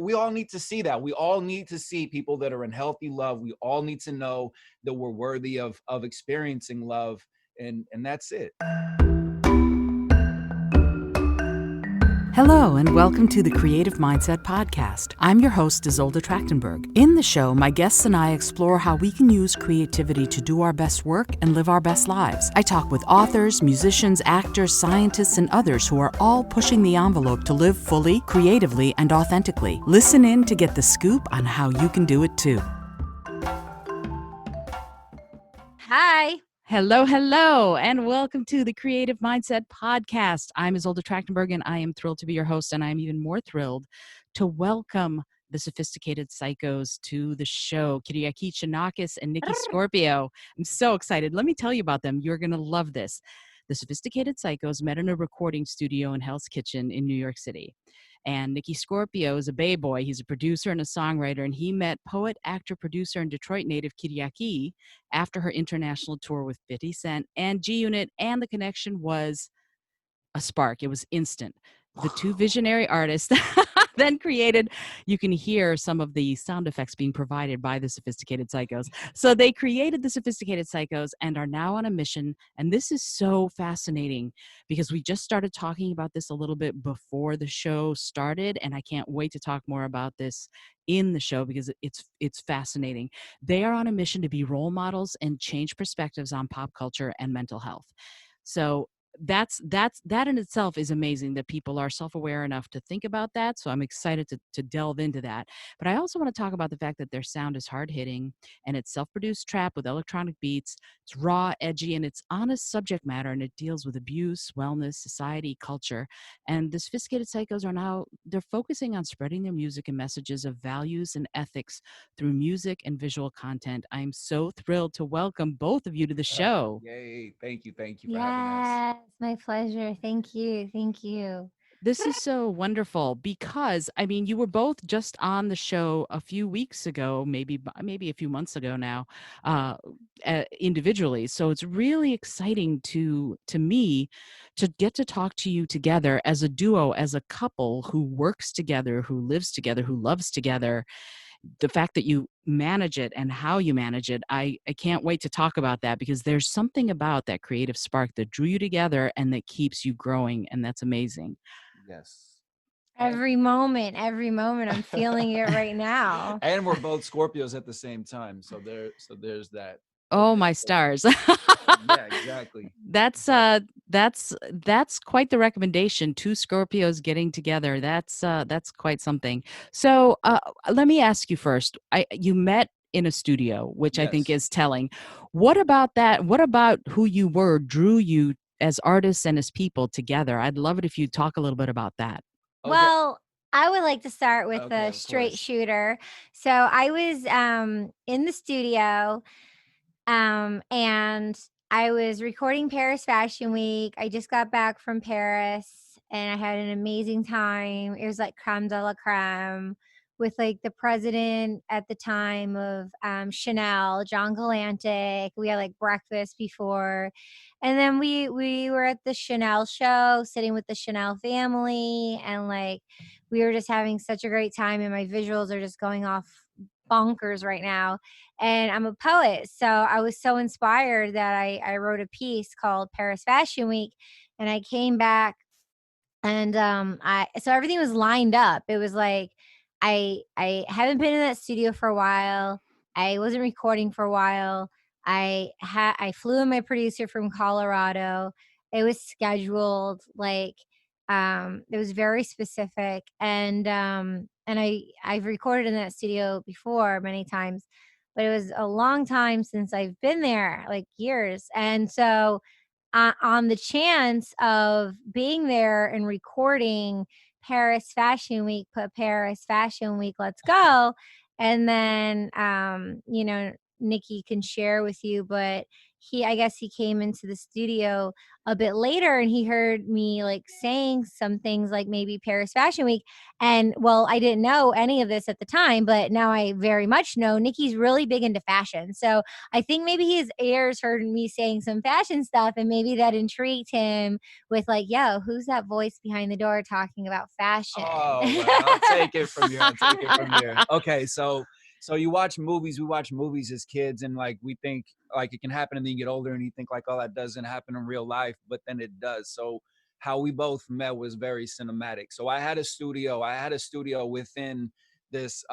we all need to see that. We all need to see people that are in healthy love. We all need to know that we're worthy of experiencing love, and that's it. Hello, and welcome to the Creative Mindset Podcast. I'm your host, Isolde Trachtenberg. In the show, my guests and I explore how we can use creativity to do our best work and live our best lives. I talk with authors, musicians, actors, scientists, and others who are all pushing the envelope to live fully, creatively, and authentically. Listen in to get the scoop on how you can do it too. Hi. Hello, and welcome to the Creative Mindset Podcast. I'm Isolde Trachtenberg, and I am thrilled to be your host, and I'm even more thrilled to welcome the Sophisticated Psychos to the show, Kyriaki Chonakis and Nikki Scorpio. I'm so excited. Let me tell you about them. You're going to love this. The Sophisticated Psychos met in a recording studio in Hell's Kitchen in New York City. And Nikki Scorpio is a Bay boy. He's a producer and a songwriter, and he met poet, actor, producer, and Detroit native Kyriaki after her international tour with 50 Cent and G-Unit, and the connection was a spark. It was instant. The two visionary artists then created, you can hear some of the sound effects being provided by the Sophisticated Psychos. So they created the Sophisticated Psychos and are now on a mission. And this is so fascinating because we just started talking about this a little bit before the show started. And I can't wait to talk more about this in the show because it's fascinating. They are on a mission to be role models and change perspectives on pop culture and mental health. So that in itself is amazing that people are self-aware enough to think about that. So I'm excited to delve into that. But I also want to talk about the fact that their sound is hard-hitting and it's self-produced trap with electronic beats. It's raw, edgy, and it's honest subject matter, and it deals with abuse, wellness, society, culture. And the Sophisticated Psychos they're focusing on spreading their music and messages of values and ethics through music and visual content. I'm so thrilled to welcome both of you to the show. Yay. Thank you for having us. Yes, my pleasure. Thank you. This is so wonderful because, I mean, you were both just on the show a few weeks ago, maybe a few months ago now, individually. So it's really exciting to me to get to talk to you together as a duo, as a couple who works together, who lives together, who loves together. The fact that you manage it and how you manage it, I can't wait to talk about that because there's something about that creative spark that drew you together and that keeps you growing, and that's amazing. Yes. Every moment, I'm feeling it right now. And we're both Scorpios at the same time. So there's that. Oh, my stars. Yeah, exactly. That's quite the recommendation. Two Scorpios getting together. That's quite something. So let me ask you first. You met in a studio, which I think Yes. is telling. What about that? What about who you were drew you as artists and as people together? I'd love it if you talk a little bit about that. Okay. Well, I would like to start with Okay, the of straight course. shooter. So I was in the studio and I was recording Paris Fashion Week. I just got back from Paris and I had an amazing time. It was like creme de la creme with like the president at the time of Chanel, John Galantic. We had like breakfast before. And then we were at the Chanel show, sitting with the Chanel family, and like we were just having such a great time, and my visuals are just going off bonkers right now. And I'm a poet, so I was so inspired that I wrote a piece called Paris Fashion Week, and I came back and I so everything was lined up. It was like I haven't been in that studio for a while. I wasn't recording for a while. I flew in my producer from Colorado. It was scheduled like it was very specific, and I've recorded in that studio before many times, but it was a long time since I've been there, like years. And so on the chance of being there and recording Paris Fashion Week, put Paris Fashion Week, let's go. And then, Nikki can share with you, but I guess he came into the studio a bit later and he heard me like saying some things like maybe Paris Fashion Week. And well, I didn't know any of this at the time, but now I very much know Nikki's really big into fashion. So I think maybe his ears heard me saying some fashion stuff and maybe that intrigued him with like, yo, who's that voice behind the door talking about fashion? Oh, well, I'll take it from here. I'll take it from here. Okay, so you watch movies. We watch movies as kids, and like we think like it can happen, and then you get older, and you think like, oh, that doesn't happen in real life, but then it does. So how we both met was very cinematic. So I had a studio. Within this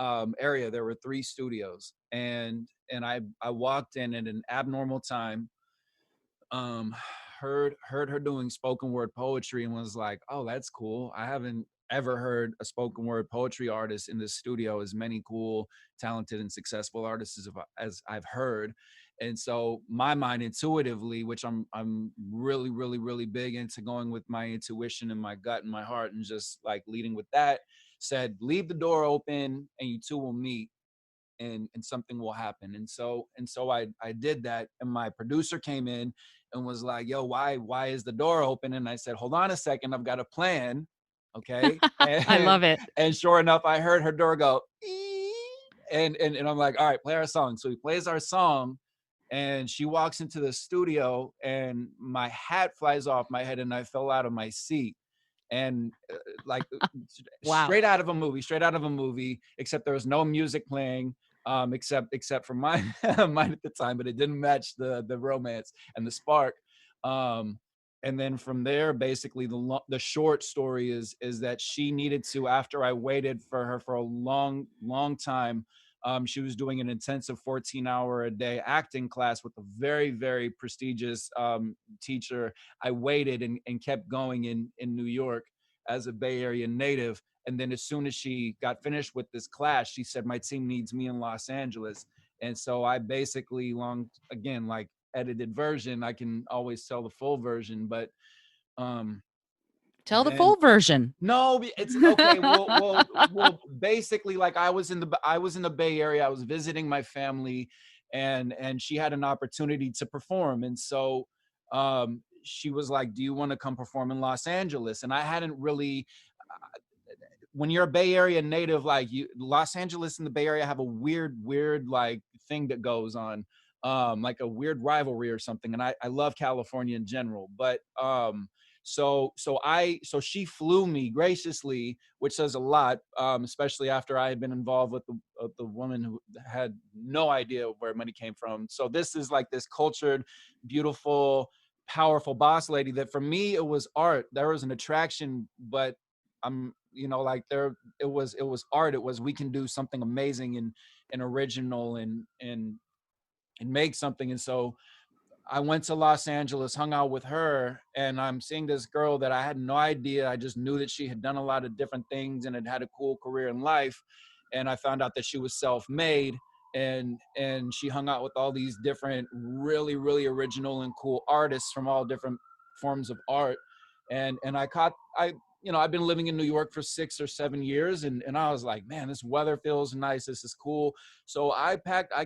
area. There were 3 studios, and I walked in at an abnormal time. Um, heard her doing spoken word poetry and was like, oh, that's cool. I haven't ever heard a spoken word poetry artist in this studio, as many cool, talented, and successful artists as I've heard. And so my mind intuitively, which I'm really, really, really big into going with my intuition and my gut and my heart and just like leading with that, said, leave the door open and you two will meet and something will happen. And so I did that, and my producer came in and was like, yo, why is the door open? And I said, hold on a second, I've got a plan. Okay. I and love it. and sure enough, I heard her door go "Ee," and I'm like, all right, play our song. So he plays our song, and she walks into the studio, and my hat flies off my head and I fell out of my seat. And like Wow. straight out of a movie, except there was no music playing, except for mine mine at the time, but it didn't match the romance and the spark. um and then from there, basically the short story is that she needed to, after I waited for her for a long time. She was doing an intensive 14-hour a day acting class with a very, very prestigious teacher. I waited and kept going in New York as a Bay Area native. And then as soon as she got finished with this class, she said, my team needs me in Los Angeles. And so I basically again, like edited version, I can always tell the full version, but um Tell the then full version. no, it's okay. Well, basically, like I was in the Bay Area. I was visiting my family, and she had an opportunity to perform, and so she was like, "Do you want to come perform in Los Angeles?" And I hadn't really. When you're a Bay Area native, like Los Angeles and the Bay Area have a weird like thing that goes on, like a weird rivalry or something. And I love California in general, but so she flew me graciously, which says a lot, especially after I had been involved with the woman who had no idea where money came from. So this is like this cultured, beautiful, powerful boss lady that for me it was art. There was an attraction, but I'm like it was art. It was, we can do something amazing and original and make something. And so I went to Los Angeles, hung out with her, and I'm seeing this girl that I had no idea. I just knew that she had done a lot of different things and had a cool career in life. And I found out that she was self-made, and she hung out with all these different really, really original and cool artists from all different forms of art. And I've been living in New York for 6 or 7 years, and I was like, man, this weather feels nice. This is cool. So I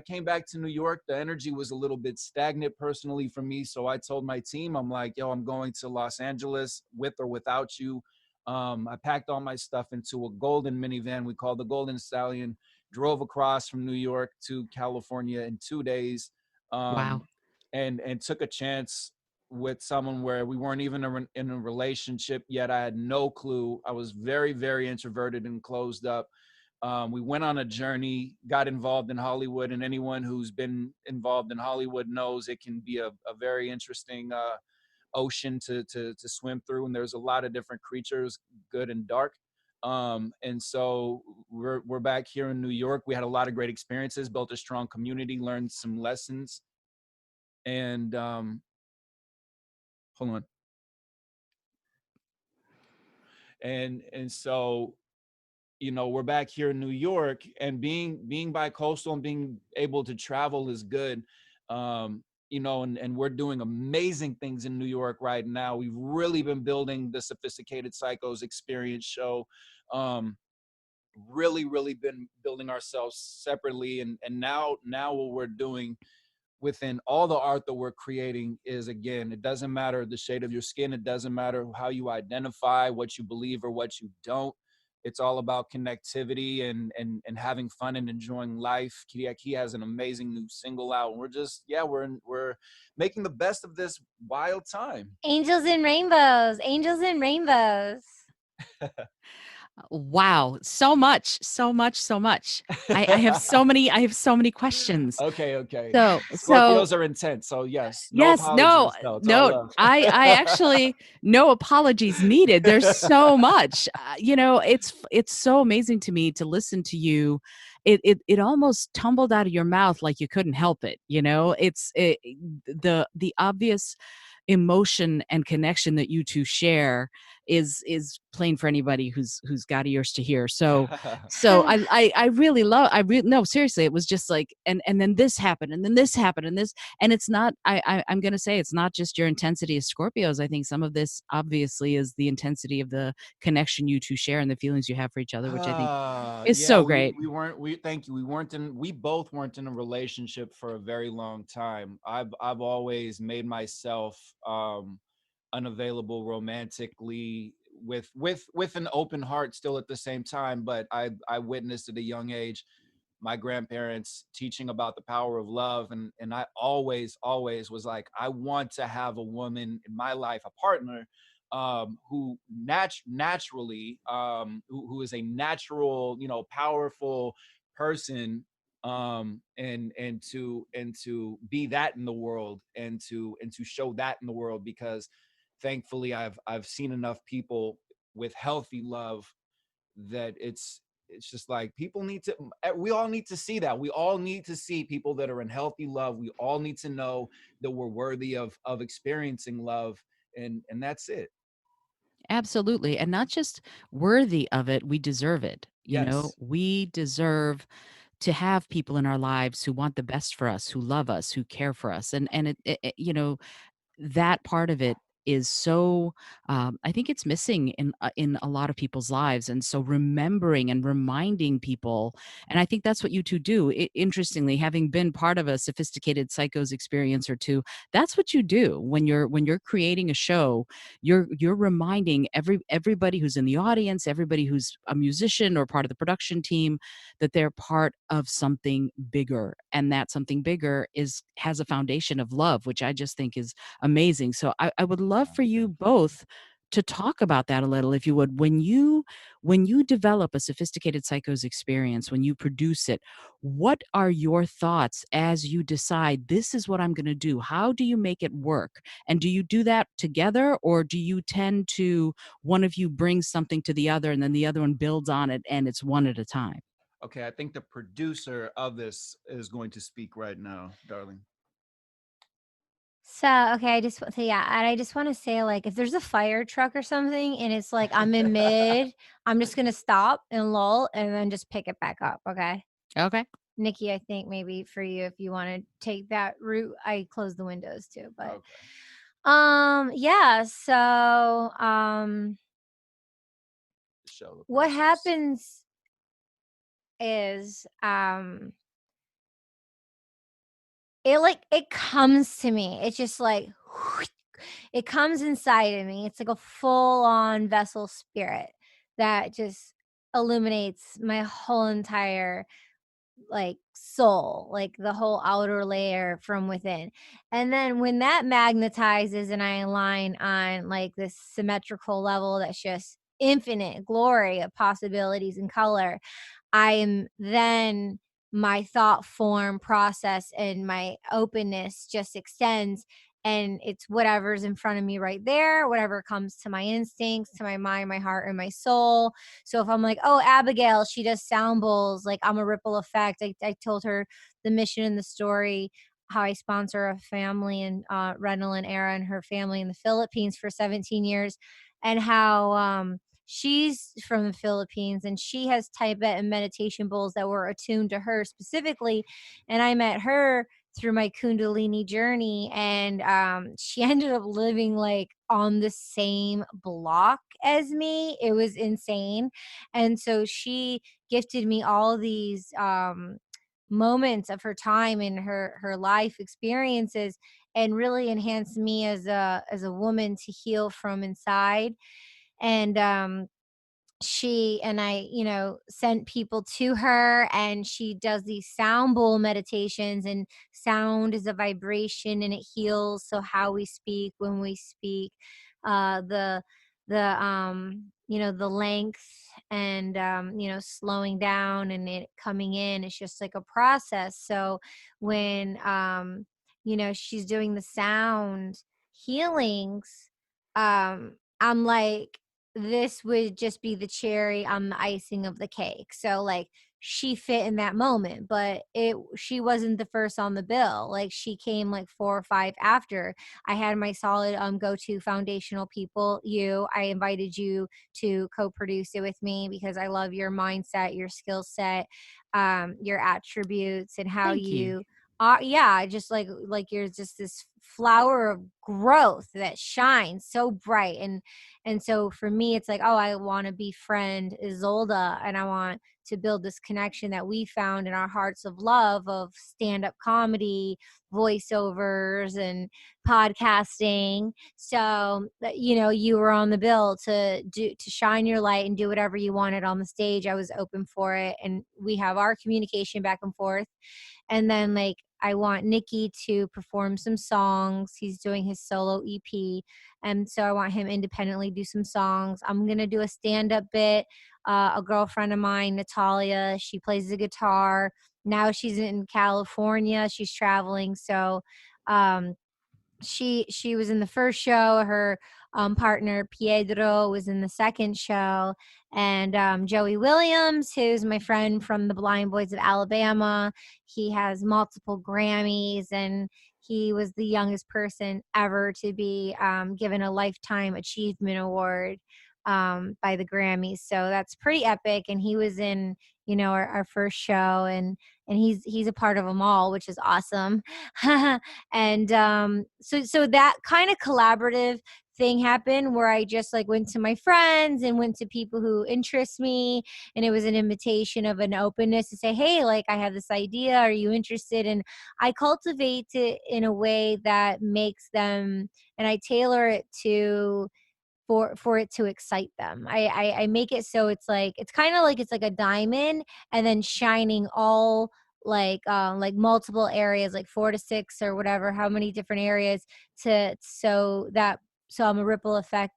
came back to New York. The energy was a little bit stagnant personally for me. So I told my team, I'm like, yo, I'm going to Los Angeles with or without you. I packed all my stuff into a golden minivan we called the Golden Stallion, drove across from New York to California in 2 days, Wow. and took a chance with someone where we weren't even in a relationship yet. I had no clue. I was very, very introverted and closed up. We went on a journey, got involved in Hollywood, and anyone who's been involved in Hollywood knows it can be a very interesting ocean to swim through, and there's a lot of different creatures, good and dark. And so we're back here in New York. We had a lot of great experiences, built a strong community, learned some lessons, and hold on. And so we're back here in New York, and being bi-coastal and being able to travel is good. And we're doing amazing things in New York right now. We've really been building the Sophisticated Psychos experience show. Really, really been building ourselves separately. And now what we're doing within all the art that we're creating is, again, it doesn't matter the shade of your skin, it doesn't matter how you identify, what you believe or what you don't. It's all about connectivity and having fun and enjoying life. Key has an amazing new single out, and we're just, yeah, we're making the best of this wild time. Angels and rainbows, angels and rainbows. Wow, so much, so much, so much. I have so many questions. Okay. So Scorpios are intense, so yes, no yes, no, apologies. No, it's all no. love. I actually no apologies needed. There's so much. It's so amazing to me to listen to you. It almost tumbled out of your mouth like you couldn't help it. The obvious emotion and connection that you two share is plain for anybody who's got ears to hear. So I really love, no, seriously, it was just like, and then this happened, and then this happened, and this, and it's not, I'm gonna say it's not just your intensity as Scorpios. I think some of this obviously is the intensity of the connection you two share and the feelings you have for each other, which I think is Yeah, so we great. we weren't we thank you. We both weren't in a relationship for a very long time. I've always made myself unavailable romantically with an open heart still at the same time, but I witnessed at a young age my grandparents teaching about the power of love, and I always was like, I want to have a woman in my life, a partner, who naturally, who is a natural, powerful person, and to be that in the world, and to show that in the world, because thankfully I've seen enough people with healthy love that it's just like, people need to, we all need to see that. We all need to see people that are in healthy love. We all need to know that we're worthy of experiencing love, and that's it. Absolutely. And not just worthy of it, we deserve it. Yes. We deserve to have people in our lives who want the best for us, who love us, who care for us. And that part of it is so, I think it's missing in a lot of people's lives, and so remembering and reminding people, and I think that's what you two do. Interestingly, having been part of a sophisticated psychos experience or two, that's what you do when you're creating a show. You're reminding everybody who's in the audience, everybody who's a musician or part of the production team, that they're part of something bigger, and that something bigger has a foundation of love, which I just think is amazing. So I would love for you Thank you. both to talk about that a little, if you would. When you develop a sophisticated psychos experience, when you produce it, what are your thoughts as you decide this is what I'm going to do? How do you make it work? And do you do that together, or do you tend to, one of you brings something to the other and then the other one builds on it and it's one at a time? Okay, I think the producer of this is going to speak right now, darling. So, okay, I just want to, yeah, and I just want to say, like, if there's a fire truck or something and it's like I'm in mid, I'm just gonna stop and lull and then just pick it back up. Okay. Okay. Nikki, I think maybe for you, if you want to take that route, I close the windows too. But Okay. yeah, so Show the what process. happens is it comes to me. It's just like it comes inside of me. It's like a full on vessel spirit that just illuminates my whole entire like soul, like the whole outer layer from within. And then when that magnetizes and I align on like this symmetrical level that's just infinite glory of possibilities and color, I am then my thought form process and my openness just extends, and it's whatever's in front of me right there, whatever comes to my instincts, to my mind, my heart, and my soul. So if I'm like, oh, Abigail, she does sound bowls, like I'm a ripple effect. I told her the mission and the story, how I sponsor a family and Renal and Era and her family in the Philippines for 17 years, and how she's from the Philippines and she has Tibetan meditation bowls that were attuned to her specifically. And I met her through my Kundalini journey, and she ended up living like on the same block as me. It was insane. And so she gifted me all these moments of her time and her life experiences, and really enhanced me as a woman to heal from inside. And she and I, sent people to her, and she does these sound bowl meditations, and sound is a vibration and it heals. So how we speak, when we speak, the the length, and slowing down and it coming in, it's just like a process. So when she's doing the sound healings, I'm like, this would just be the cherry on the icing of the cake. So like, she fit in that moment, but she wasn't the first on the bill. Like, she came like 4 or 5 after. I had my solid go-to foundational people. I invited you to co-produce it with me because I love your mindset, your skill set, your attributes, and how Thank you. yeah, just like you're just this flower of growth that shines so bright. And so for me, it's like, oh, I want to befriend Isolda, and I want to build this connection that we found in our hearts of love of stand-up comedy, voiceovers, and podcasting. So you were on the bill to shine your light and do whatever you wanted on the stage. I was open for it, and we have our communication back and forth. And then like, I want Nikki to perform some songs. He's doing his solo EP. And so I want him independently do some songs. I'm going to do a stand-up bit. A girlfriend of mine, Natalia, she plays the guitar. Now she's in California. She's traveling. So um, she was in the first show. Her partner Pietro was in the second show, and Joey Williams, who's my friend from the Blind Boys of Alabama, he has multiple Grammys, and he was the youngest person ever to be given a Lifetime Achievement Award by the Grammys. So that's pretty epic. And he was in our first show, and he's a part of them all, which is awesome. And so that kind of collaborative thing happened where I just like went to my friends and went to people who interest me, and it was an invitation of an openness to say, hey, like, I have this idea, are you interested? And I cultivate it in a way that makes them, and I tailor it to for it to excite them. I make it so it's like, it's kind of like, it's like a diamond, and then shining all like multiple areas, like 4 to 6 or whatever, how many different areas, so I'm a ripple effect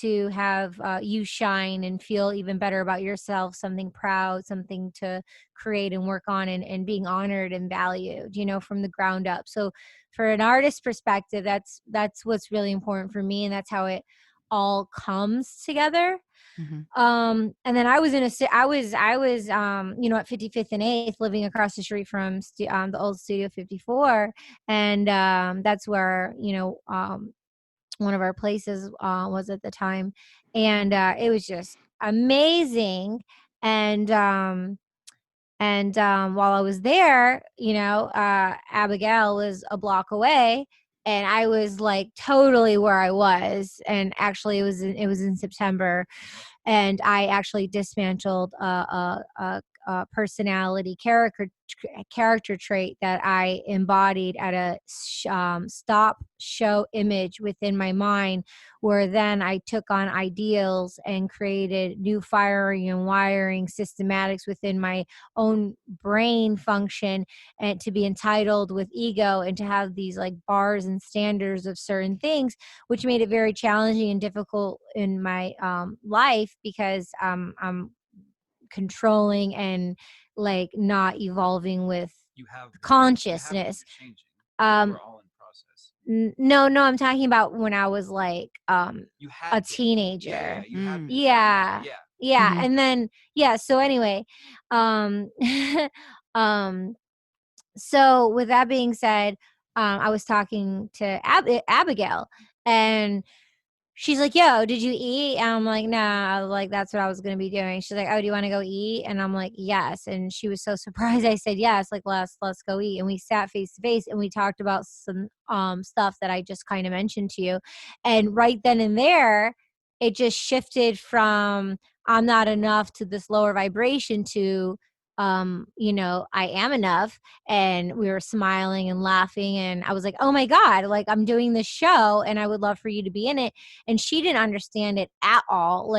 to have you shine and feel even better about yourself, something proud, something to create and work on, and being honored and valued, from the ground up. So for an artist perspective, that's what's really important for me, and that's how it all comes together. And then I was at 55th and 8th, living across the street from the old Studio 54, and that's where one of our places was at the time, and it was just amazing. And while I was there, Abigail was a block away, and I was like totally where I was. And actually, it was in September, and I actually dismantled a personality character trait that I embodied at a stop show image within my mind, where then I took on ideals and created new firing and wiring systematics within my own brain function, and to be entitled with ego, and to have these like bars and standards of certain things, which made it very challenging and difficult in my life, because I'm controlling and like not evolving with You have consciousness. been changing. Um, We're all in process. no, I'm talking about when I was like You had a been. teenager. You had been. Yeah. Yeah. Yeah. Mhm. And then, yeah. So anyway, um, um, so with that being said, I was talking to Abigail, and she's like, yo, did you eat? And I'm like, nah, like, that's what I was going to be doing. She's like, oh, do you want to go eat? And I'm like, yes. And she was so surprised. I said, yes, like, let's go eat. And we sat face to face, and we talked about some stuff that I just kind of mentioned to you. And right then and there, it just shifted from I'm not enough to this lower vibration to I am enough. And we were smiling and laughing. And I was like, oh my God, like I'm doing this show and I would love for you to be in it. And she didn't understand it at all.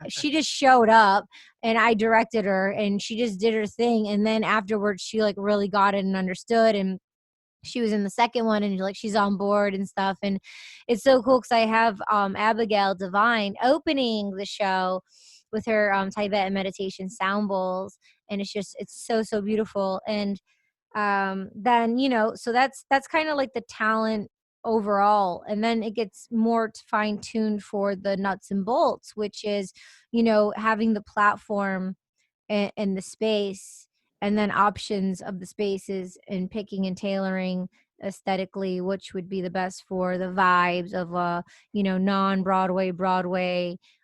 She just showed up and I directed her and she just did her thing. And then afterwards, she like really got it and understood. And she was in the second one and like she's on board and stuff. And it's so cool because I have Abigail Devine opening the show with her Tibetan meditation sound bowls. And it's so beautiful. And then so that's kind of like the talent overall. And then it gets more fine tuned for the nuts and bolts, which is having the platform and the space, and then options of the spaces and picking and tailoring aesthetically which would be the best for the vibes of non-Broadway,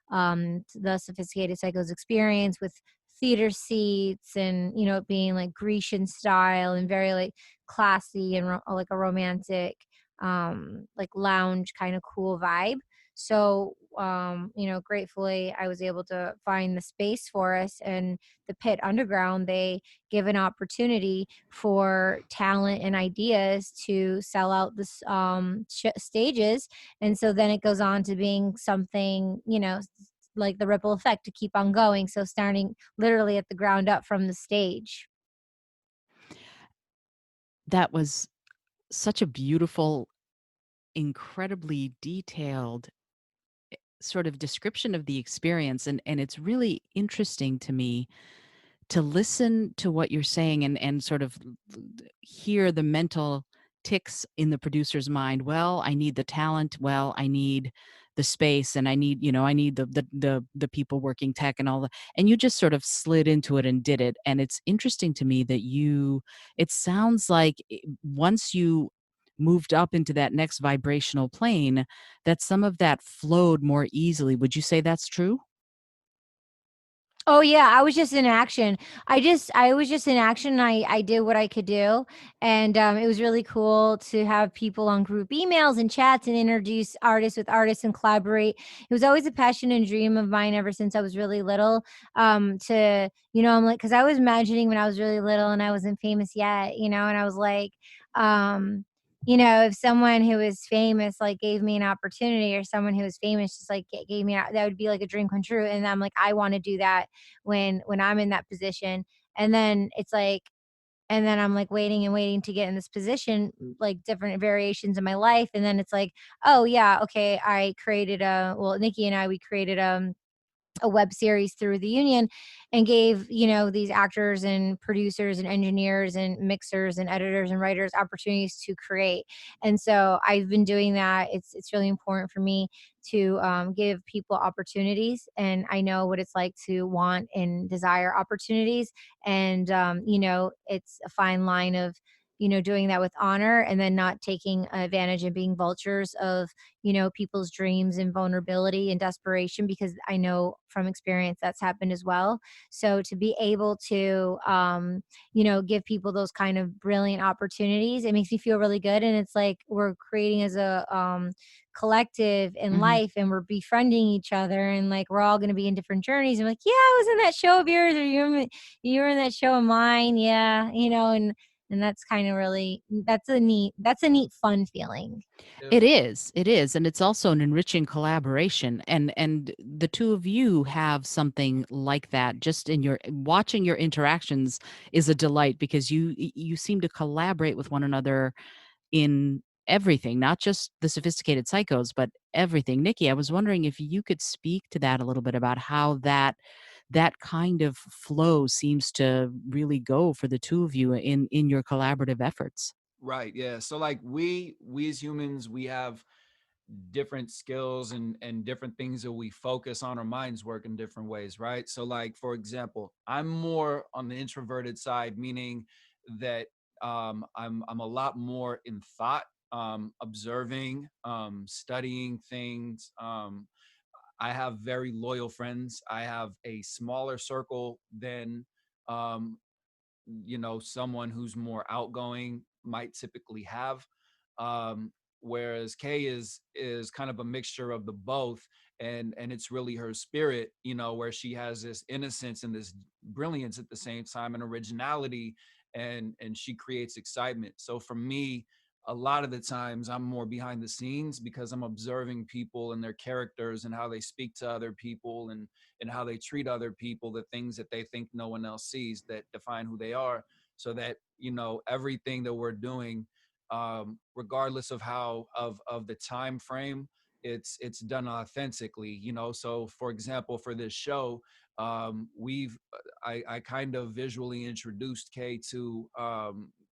the Sophisticated Psychos experience with theater seats and it being like Grecian style and very like classy and like a romantic like lounge kind of cool vibe. So gratefully I was able to find the space for us. And the Pit Underground, they give an opportunity for talent and ideas to sell out the stages. And so then it goes on to being something, like the ripple effect to keep on going. So starting literally at the ground up from the stage. That was such a beautiful, incredibly detailed sort of description of the experience, and it's really interesting to me to listen to what you're saying and sort of hear the mental ticks in the producer's mind. Well, I need the talent. Well, I need the space, and I need, I need the people working tech and all the, and you just sort of slid into it and did it. And it's interesting to me that it sounds like once you moved up into that next vibrational plane, that some of that flowed more easily. Would you say that's true? Oh yeah, I was just in action. I was just in action. I did what I could do, and it was really cool to have people on group emails and chats and introduce artists with artists and collaborate. It was always a passion and dream of mine ever since I was really little. To I'm like, because I was imagining when I was really little and I wasn't famous yet, and I was like, um, if someone who was famous like gave me an opportunity, or someone who was famous just like gave me that would be like a dream come true. And I'm like, I want to do that when I'm in that position. And then it's like, and then I'm like waiting and waiting to get in this position, like different variations in my life. And then it's like, oh yeah, okay, Nikki and I, we created a web series through the union and gave these actors and producers and engineers and mixers and editors and writers opportunities to create. And so I've been doing that. It's really important for me to give people opportunities, and I know what it's like to want and desire opportunities. And it's a fine line of doing that with honor and then not taking advantage and being vultures of people's dreams and vulnerability and desperation, because I know from experience that's happened as well. So to be able to give people those kind of brilliant opportunities, it makes me feel really good. And it's like we're creating as a collective in Mhm. life, and we're befriending each other, and like we're all going to be in different journeys. I'm like, yeah, I was in that show of yours, or you were in that show of mine. Yeah, and that's kind of really that's a neat fun feeling. It is. It is, and it's also an enriching collaboration, and the two of you have something like that. Just in your watching your interactions is a delight because you seem to collaborate with one another in everything, not just the Sophisticated Psychos, but everything. Nikki, I was wondering if you could speak to that a little bit about how that kind of flow seems to really go for the two of you in your collaborative efforts. Right. Yeah. So like we as humans, we have different skills and different things that we focus on. Our minds work in different ways, right? So like for example, I'm more on the introverted side, meaning that I'm a lot more in thought, observing, studying things. I have very loyal friends. I have a smaller circle than um, someone who's more outgoing might typically have. whereas Kay is kind of a mixture of the both, and it's really her spirit, you know, where she has this innocence and this brilliance at the same time, and originality, and she creates excitement. So for me, a lot of the times I'm more behind the scenes because I'm observing people and their characters and how they speak to other people, and how they treat other people, the things that they think no one else sees that define who they are, so that, you know, everything that we're doing, regardless of how of the time frame, it's done authentically, you know. So for example, for this show, we've I kind of visually introduced Kay to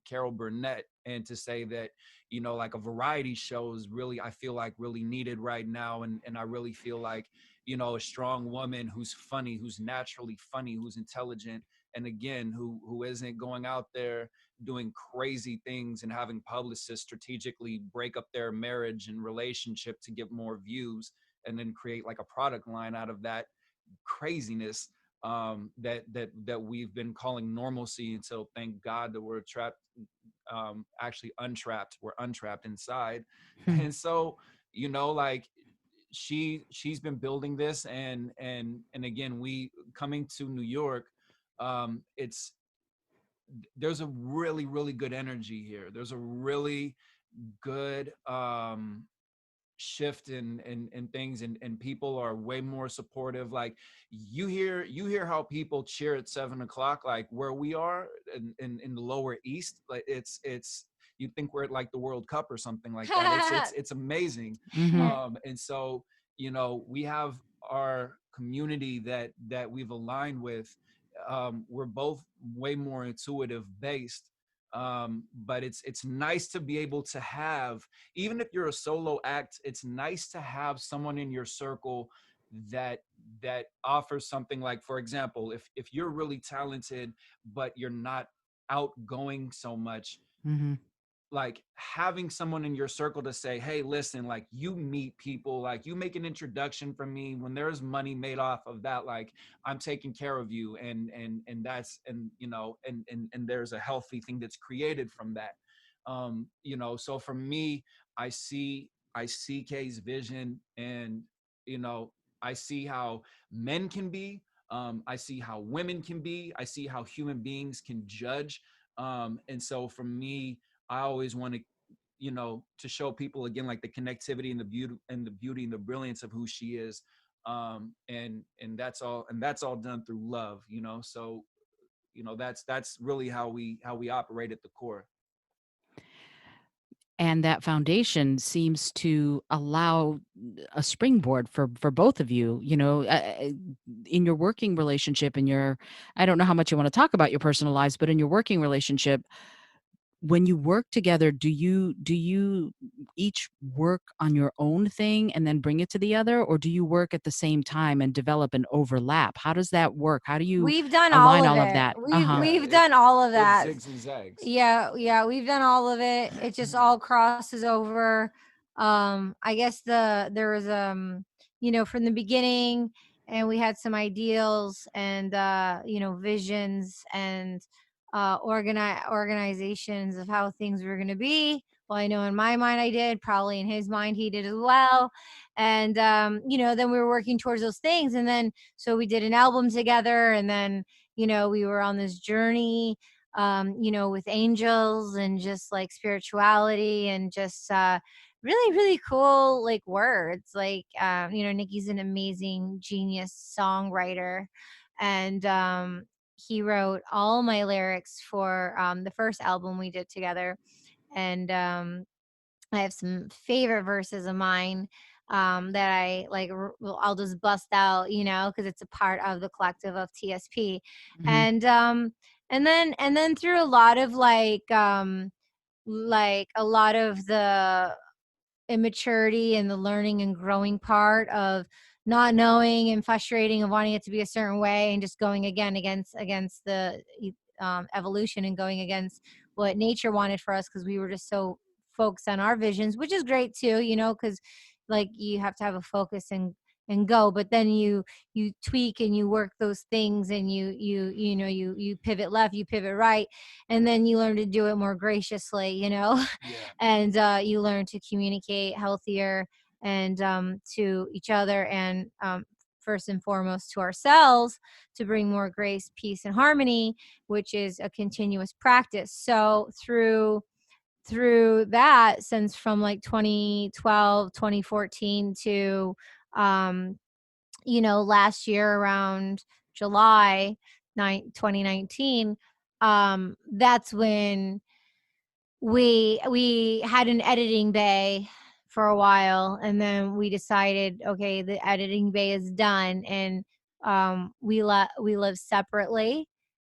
Carol Burnett, and to say that, you know, like a variety show is really, I feel like, really needed right now, and I really feel like, you know, a strong woman who's funny, who's naturally funny, who's intelligent, and again, who isn't going out there doing crazy things and having publicists strategically break up their marriage and relationship to get more views, and then create like a product line out of that craziness, that we've been calling normalcy until, thank God, that we're trapped, actually untrapped, we're untrapped inside. And so, you know, like, she's been building this, and again, we coming to New York, it's there's a really, really good energy here. There's a really good shift in things, and people are way more supportive. Like, you hear how people cheer at 7 o'clock, like where we are in the Lower East. Like, it's you think we're at like the World Cup or something like that. It's amazing. Mhm. And so, you know, we have our community that we've aligned with. We're both way more intuitive based, but it's nice to be able to have, even if you're a solo act, it's nice to have someone in your circle that offers something. Like, for example, if you're really talented but you're not outgoing so much, Mhm. like having someone in your circle to say, hey, listen, like, you meet people, like, you make an introduction from me, when there's money made off of that, like, I'm taking care of you, and that's, and you know, and there's a healthy thing that's created from that. You know, so for me, I see Kay's vision, and, you know, I see how men can be, I see how women can be, I see how human beings can judge. And so for me, I always want to, you know, to show people again, like, the connectivity and the beauty and the brilliance of who she is. And that's all done through love, you know. So, you know, that's really how we operate at the core. And that foundation seems to allow a springboard for both of you, you know, in your working relationship, in your, I don't know how much you want to talk about your personal lives, but in your working relationship, when you work together, do you each work on your own thing and then bring it to the other, or do you work at the same time and develop an overlap? How does that work? How do you We've done all align of all of it. that? We've Uh-huh. Yeah, we've done all of it that. zigs and zags. Yeah, we've done all of it. It just all crosses over. I guess there was you know, from the beginning, and we had some ideals and you know, visions and organizations of how things were going to be. Well, I know in my mind I did, probably in his mind he did as well. And you know, then we were working towards those things, and then so we did an album together, and then, you know, we were on this journey, you know, with angels and just like spirituality and just really, really cool like words. Like, you know, Nikki's an amazing genius songwriter. And he wrote all my lyrics for the first album we did together. And I have some favorite verses of mine that I like. Well, I'll just bust out, you know, because it's a part of the collective of TSP. Mhm. And then through a lot of like a lot of the immaturity and the learning and growing part of not knowing and frustrating of wanting it to be a certain way, and just going again against the evolution, and going against what nature wanted for us, because we were just so focused on our visions, which is great too, you know, because like you have to have a focus and and go. But then you tweak and you work those things, and you pivot left, you pivot right, and then you learn to do it more graciously, Yeah. and you learn to communicate healthier, and to each other, and first and foremost to ourselves, to bring more grace, peace, and harmony, which is a continuous practice. So through that, since from like 2012, 2014 to last year around July 2019, that's when we had an editing bay for a while, and then we decided, okay, the editing bay is done, and we live separately.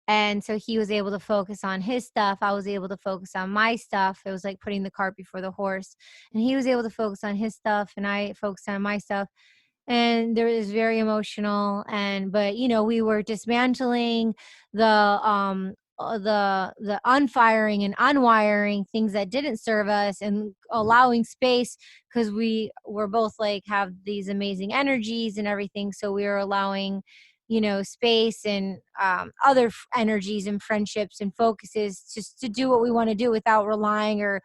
And so he was able to focus on his stuff, I was able to focus on my stuff. It was like putting the cart before the horse, and he was able to focus on his stuff, and I focused on my stuff. And there is very emotional, and but we were dismantling the unfiring and unwiring things that didn't serve us, and allowing space, because we were both like have these amazing energies and everything. So we were allowing space, and other energies and friendships and focuses, just to do what we want to do without relying, or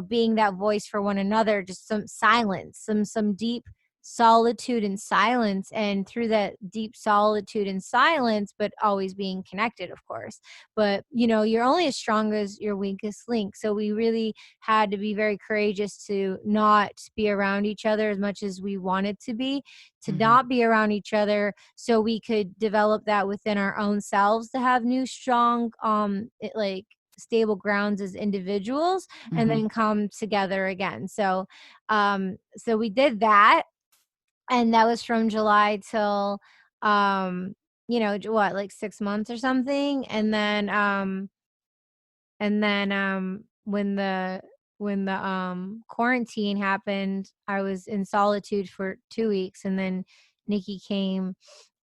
being that voice for one another. Just some silence, some deep solitude and silence. And through that deep solitude and silence, but always being connected, of course, but you're only as strong as your weakest link. So we really had to be very courageous to not be around each other as much as we wanted to be, to not be around each other, so we could develop that within our own selves, to have new strong like stable grounds as individuals, and then come together again. So we did that, and that was from July till what, like 6 months or something. And then when the quarantine happened, I was in solitude for 2 weeks, and then Nikki came.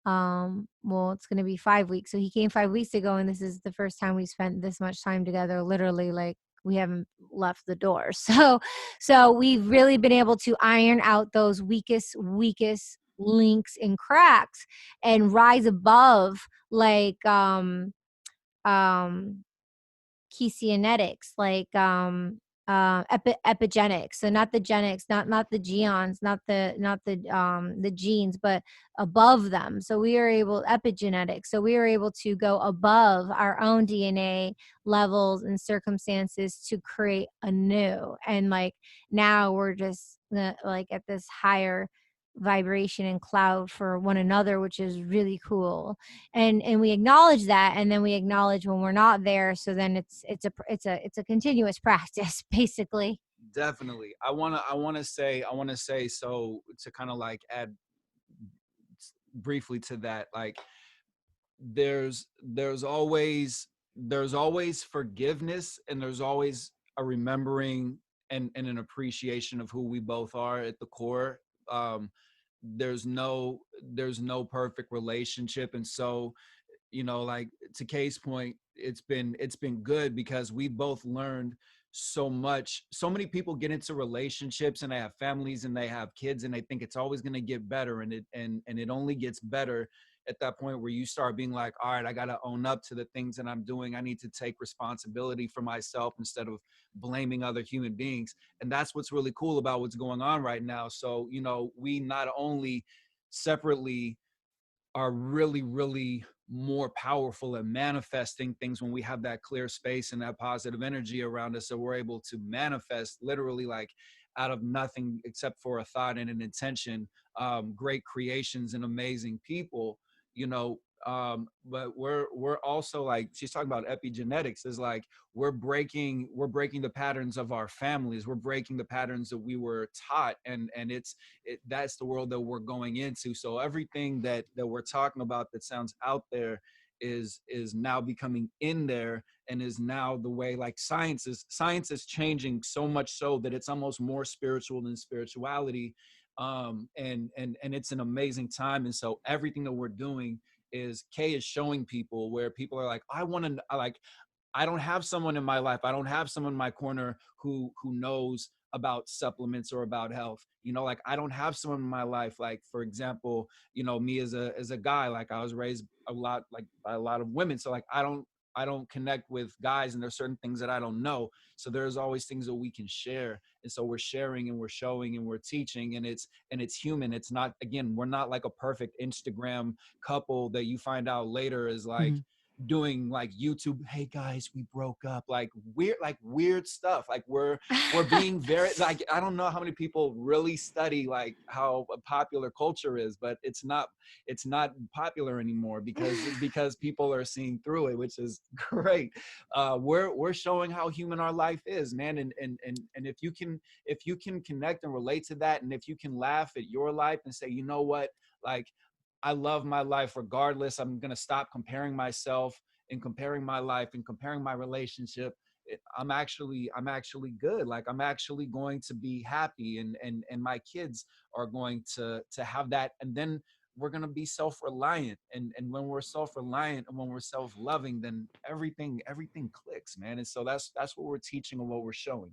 Well, it's going to be 5 weeks, so he came 5 weeks ago, and this is the first time we spent this much time together, literally, like we haven't left the door. So we've really been able to iron out those weakest links and cracks, and rise above, like um Kesionetics, like epigenics. So not the genics, not the geons, not the genes, but above them. So we are able, epigenetics, so we are able to go above our own DNA levels and circumstances to create a new. And like now we're just like at this higher vibration and cloud for one another, which is really cool. And we acknowledge that, and then we acknowledge when we're not there. So then it's a continuous practice, basically. Definitely. I want to say so, to kind of like add briefly to that, like there's always forgiveness, and there's always a remembering and an appreciation of who we both are at the core. um there's no perfect relationship, and so, like, to Kay's point, it's been good because we both learned so much. So many people get into relationships and they have families and they have kids and they think it's always going to get better, and it only gets better at that point where you start being like, all right, I got to own up to the things that I'm doing. I need to take responsibility for myself instead of blaming other human beings. And that's what's really cool about what's going on right now. So, we not only separately are really, really more powerful at manifesting things when we have that clear space and that positive energy around us. So we're able to manifest literally, like, out of nothing except for a thought and an intention, great creations and amazing people, you know. But we're also, like, she's talking about epigenetics, is like we're breaking the patterns of our families. We're breaking the patterns that we were taught, and that's the world that we're going into. So everything that we're talking about that sounds out there is now becoming in there, and is now the way, like, science is changing so much so that it's almost more spiritual than spirituality. And it's an amazing time. And so everything that we're doing is Kay is showing people, where people are like, I don't have someone in my life. I don't have someone in my corner who knows about supplements or about health. You know, like I don't have someone in my life, like for example, you know, me as a guy, like I was raised a lot like by a lot of women. So like I don't connect with guys, and there's certain things that I don't know. So there's always things that we can share. And so we're sharing and we're showing and we're teaching, and it's human. It's not, again, we're not like a perfect Instagram couple that you find out later is like Mhm. doing like YouTube, hey guys, we broke up, like weird stuff. Like we're being very, like, I don't know how many people really study like how popular culture is, but it's not popular anymore because people are seeing through it, which is great. We're showing how human our life is, man. And if you can connect and relate to that, and if you can laugh at your life and say, you know what, like I love my life regardless. I'm going to stop comparing myself and comparing my life and comparing my relationship. I'm actually good. Like I'm actually going to be happy, and my kids are going to have that. And then we're going to be self-reliant. And when we're self-reliant and when we're self-loving, then everything clicks, man. And so that's what we're teaching and what we're showing.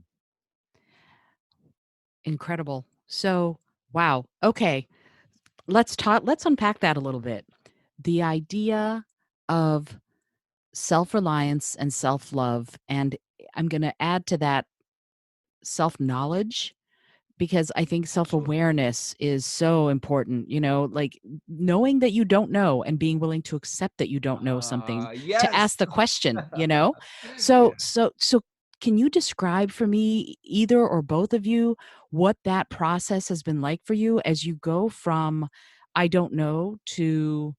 Incredible. So, wow. Okay. Let's unpack that a little bit. The idea of self-reliance and self-love, and I'm going to add to that self-knowledge, because I think Absolutely. self-awareness is so important, like knowing that you don't know and being willing to accept that you don't know something, to Yes. ask the question. So Yeah. so can you describe for me, either or both of you, what that process has been like for you as you go from I don't know to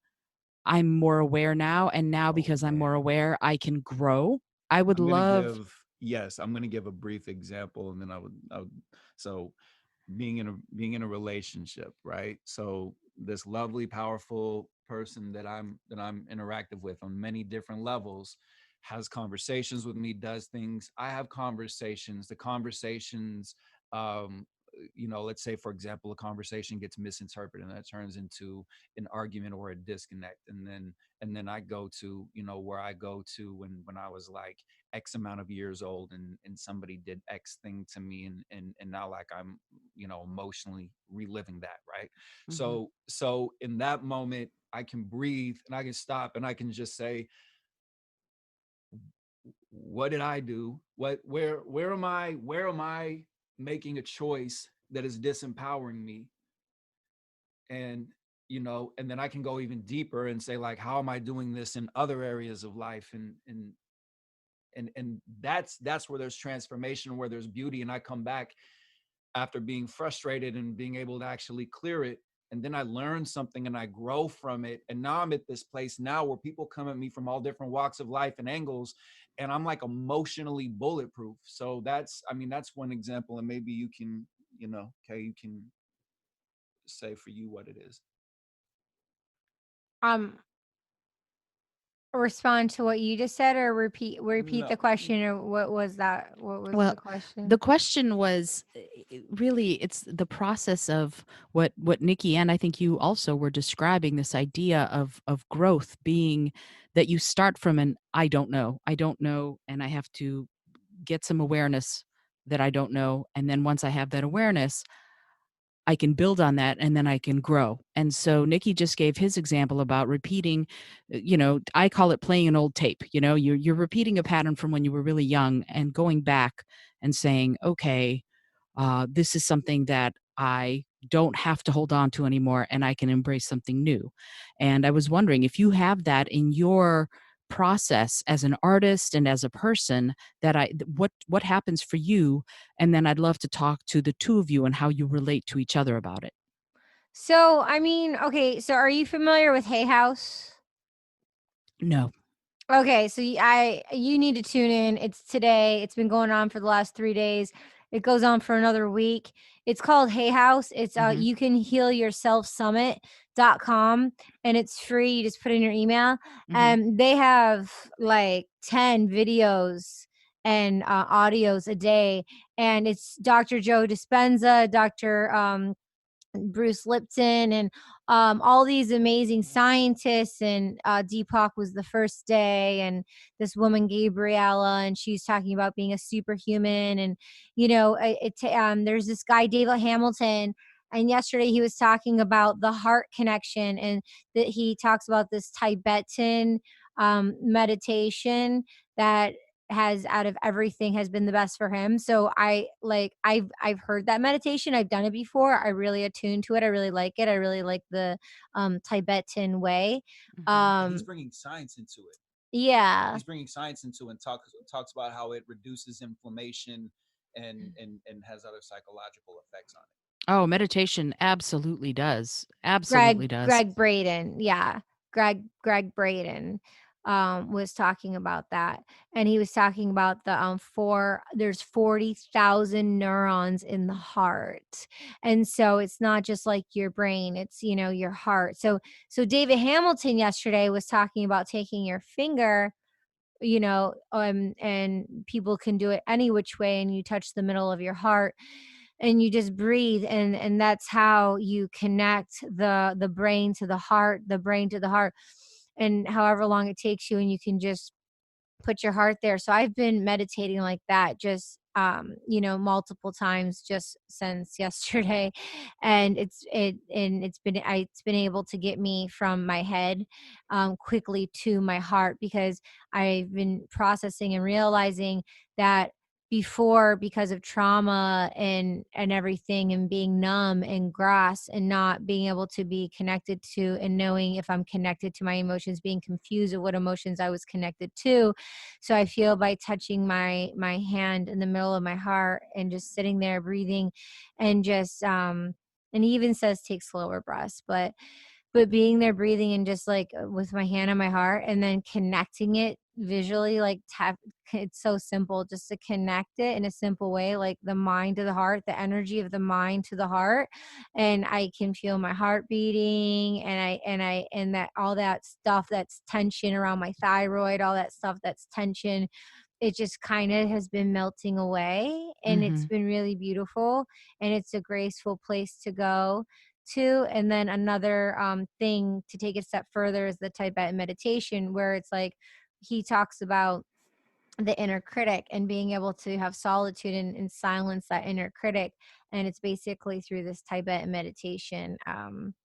I'm more aware now, and now Oh because I'm more man. aware, I can grow? I would I'm gonna love. give Yes, I'm gonna give a brief example, and then I would so being in a relationship, right? So this lovely, powerful person that I'm interactive with on many different levels has conversations with me, does things. I have conversations. The conversations, um, you know, let's say for example, a conversation gets misinterpreted and that turns into an argument or a disconnect, and then I go to, you know, where I go to when I was like X amount of years old, and somebody did X thing to me, and now like I'm, you know, emotionally reliving that, right? Mhm. So in that moment I can breathe and I can stop and I can just say, what did I do? Where am I making a choice that is disempowering me? And you know, and then I can go even deeper and say like, how am I doing this in other areas of life? And that's where there's transformation, where there's beauty. And I come back after being frustrated and being able to actually clear it, and then I learn something and I grow from it, and now I'm at this place now where people come at me from all different walks of life and angles, and I'm like emotionally bulletproof. So that's, I mean, that's one example, and maybe you can, you know, okay, you can say for you what it is. um Respond to what you just said, or repeat No. the question, or what was that? What was Well, the question? the question was, really, it's the process of what Nikki, and I think you also were describing, this idea of growth being that you start from an I don't know, and I have to get some awareness that I don't know, and then once I have that awareness, I can build on that, and then I can grow. And so Nikki just gave his example about repeating, I call it playing an old tape. You're repeating a pattern from when you were really young and going back and saying, okay, this is something that I don't have to hold on to anymore, and I can embrace something new. And I was wondering if you have that in your process as an artist and as a person, what happens for you, and then I'd love to talk to the two of you and how you relate to each other about it. So, I mean, okay, so are you familiar with Hay House? No. Okay, so you need to tune in. It's today. It's been going on for the last 3 days. It goes on for another week. It's called Hay House. It's Mhm. you can heal yourself summit.com, and it's free. You just put in your email. Mhm. And they have like 10 videos and audios a day, and it's Dr. Joe Dispenza, Dr. Bruce Lipton, and all these amazing scientists. And Deepak was the first day, and this woman Gabriella, and she's talking about being a superhuman. And there's this guy David Hamilton, and yesterday he was talking about the heart connection, and that he talks about this Tibetan meditation that has, out of everything, has been the best for him. So I've heard that meditation. I've done it before. I really attuned to it. I really like it. I really like the Tibetan way. And he's Um bringing science into it. yeah. He's bringing science into it and talks about how it reduces inflammation and has other psychological effects on it. Oh, meditation absolutely does. Greg Absolutely does. Greg Braden. Yeah. Greg Braden was talking about that. And he was talking about there's 40,000 neurons in the heart. And so it's not just like your brain, it's, your heart. So David Hamilton yesterday was talking about taking your finger, and people can do it any which way, and you touch the middle of your heart and you just breathe, and that's how you connect the brain to the heart, the brain to the heart, and however long it takes you, and you can just put your heart there. So I've been meditating like that, just multiple times just since yesterday. And it's been able to get me from my head quickly to my heart, because I've been processing and realizing that before, because of trauma and everything, and being numb and grass and not being able to be connected to, and knowing if I'm connected to my emotions, being confused of what emotions I was connected to. So I feel, by touching my hand in the middle of my heart and just sitting there breathing, and just and he even says take slower breaths, but being there breathing, and just like with my hand on my heart, and then connecting it visually, like tap, it's so simple just to connect it in a simple way, like the mind to the heart, the energy of the mind to the heart. And I can feel my heart beating, and that all that stuff that's tension around my thyroid, all that stuff that's tension, it just kind of has been melting away, and it's Hmm. been really beautiful, and it's a graceful place to go to. And then another thing to take a step further is the Tibetan meditation, where it's like he talks about the inner critic and being able to have solitude and silence that inner critic. And it's basically through this Tibetan meditation, um,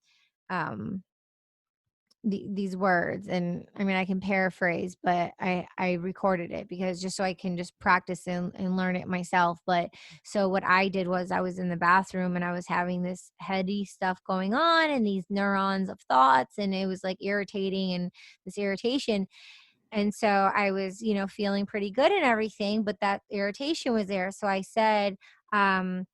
these words. And I mean, I can paraphrase, but I recorded it, because just so I can just practice and learn it myself. But so what I did was, I was in the bathroom, and I was having this heady stuff going on, and these neurons of thoughts, and it was like irritating, and this irritation. And so I was, feeling pretty good and everything, but that irritation was there. So I said, um,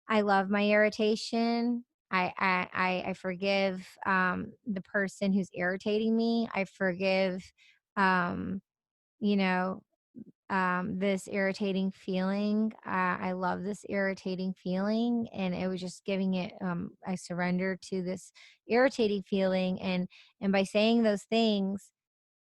I love my irritation. I forgive the person who's irritating me. I forgive, um, you know, this irritating feeling. I love this irritating feeling, and it was just giving it. I surrendered to this irritating feeling, and by saying those things,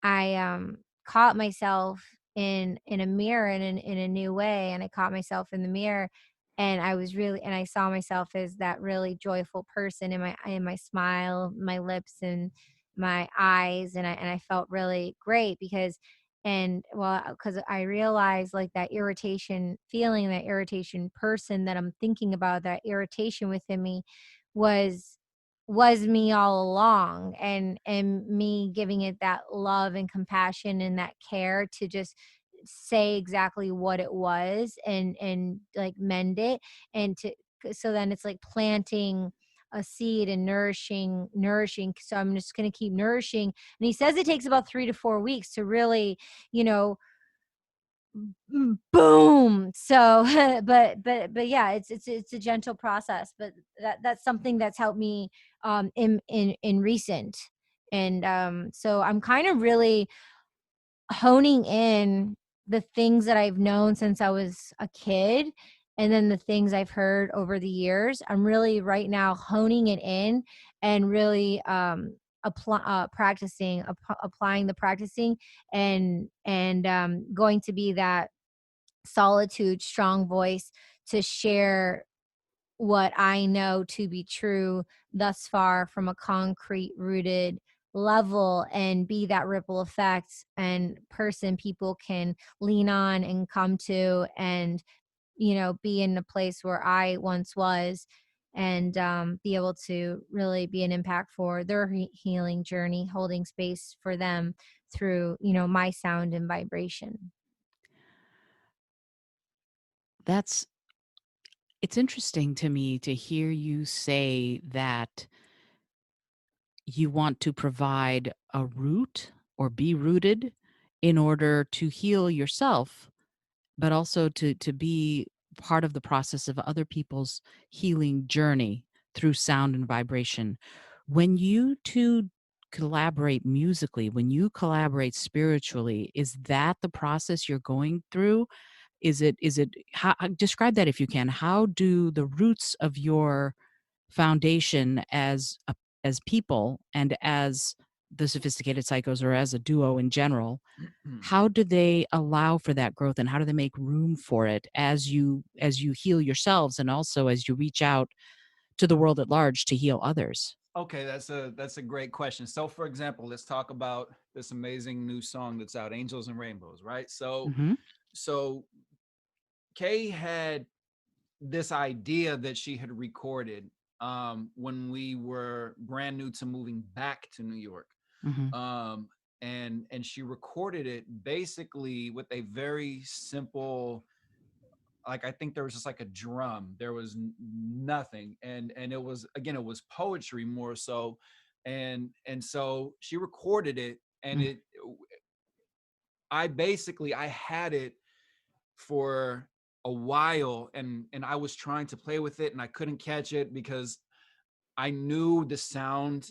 I caught myself in a mirror in a new way. And I caught myself in the mirror, and I saw myself as that really joyful person, in my smile, my lips, and my eyes. And I felt really great, because because I realized, like, that irritation feeling, that irritation person that I'm thinking about, that irritation within me, was me all along. And me giving it that love and compassion and that care to just say exactly what it was, and like mend it. And to so then it's like planting a seed and nourishing. So I'm just going to keep nourishing. And he says it takes about 3 to 4 weeks to really, you know boom. So but yeah, it's a gentle process, but that's something that's helped me in recent. And so I'm kind of really honing in the things that I've known since I was a kid, and then the things I've heard over the years. I'm really right now honing it in, and really applying the practicing, and going to be that solitude strong voice to share what I know to be true thus far from a concrete rooted level and be that ripple effect and person people can lean on and come to and, be in a place where I once was and be able to really be an impact for their healing journey, holding space for them through, my sound and vibration. It's interesting to me to hear you say that you want to provide a root or be rooted in order to heal yourself, but also to be part of the process of other people's healing journey through sound and vibration. When you two collaborate musically, when you collaborate spiritually, is that the process you're going through? Is it how, describe that if you can. How do the roots of your foundation as people and as the sophisticated psychos or as a duo in general, how do they allow for that growth and how do they make room for it as you heal yourselves and also as you reach out to the world at large to heal others? Okay, that's a great question. So for example, let's talk about this amazing new song that's out, Angels and Rainbows, right? So Hmm. so Kay had this idea that she had recorded when we were brand new to moving back to New York. Hmm. Um, and she recorded it basically with a very simple, like, I think there was just like a drum. There was nothing, and it was, again, it was poetry more so, and so she recorded it, and I had it for a while, and I was trying to play with it and I couldn't catch it because I knew the sound,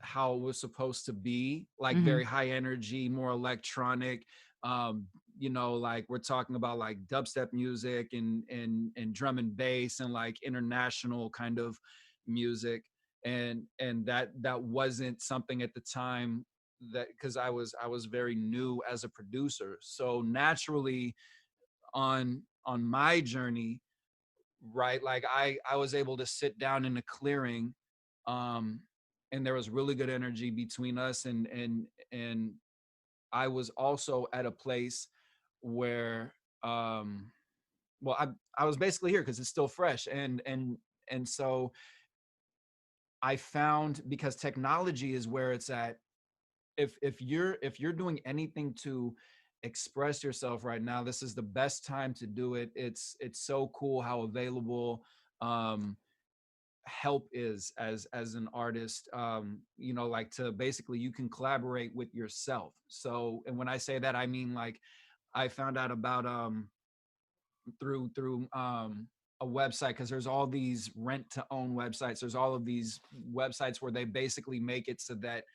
how it was supposed to be, like Hmm. very high energy, more electronic. Like we're talking about like dubstep music and drum and bass and like international kind of music. And that wasn't something at the time, that because I was very new as a producer. So naturally, on my journey, right, like I was able to sit down in a clearing, um and there was really good energy between us, and I was also at a place where, well, I was basically here because it's still fresh, and so I found, because technology is where it's at, if you're doing anything to express yourself right now, this is the best time to do it. It's so cool how available um help is as an artist, like, to basically, you can collaborate with yourself. So, and when I say that, I mean, like, I found out about, through a website, because there's all these rent to own websites. There's all of these websites where they basically make it so that,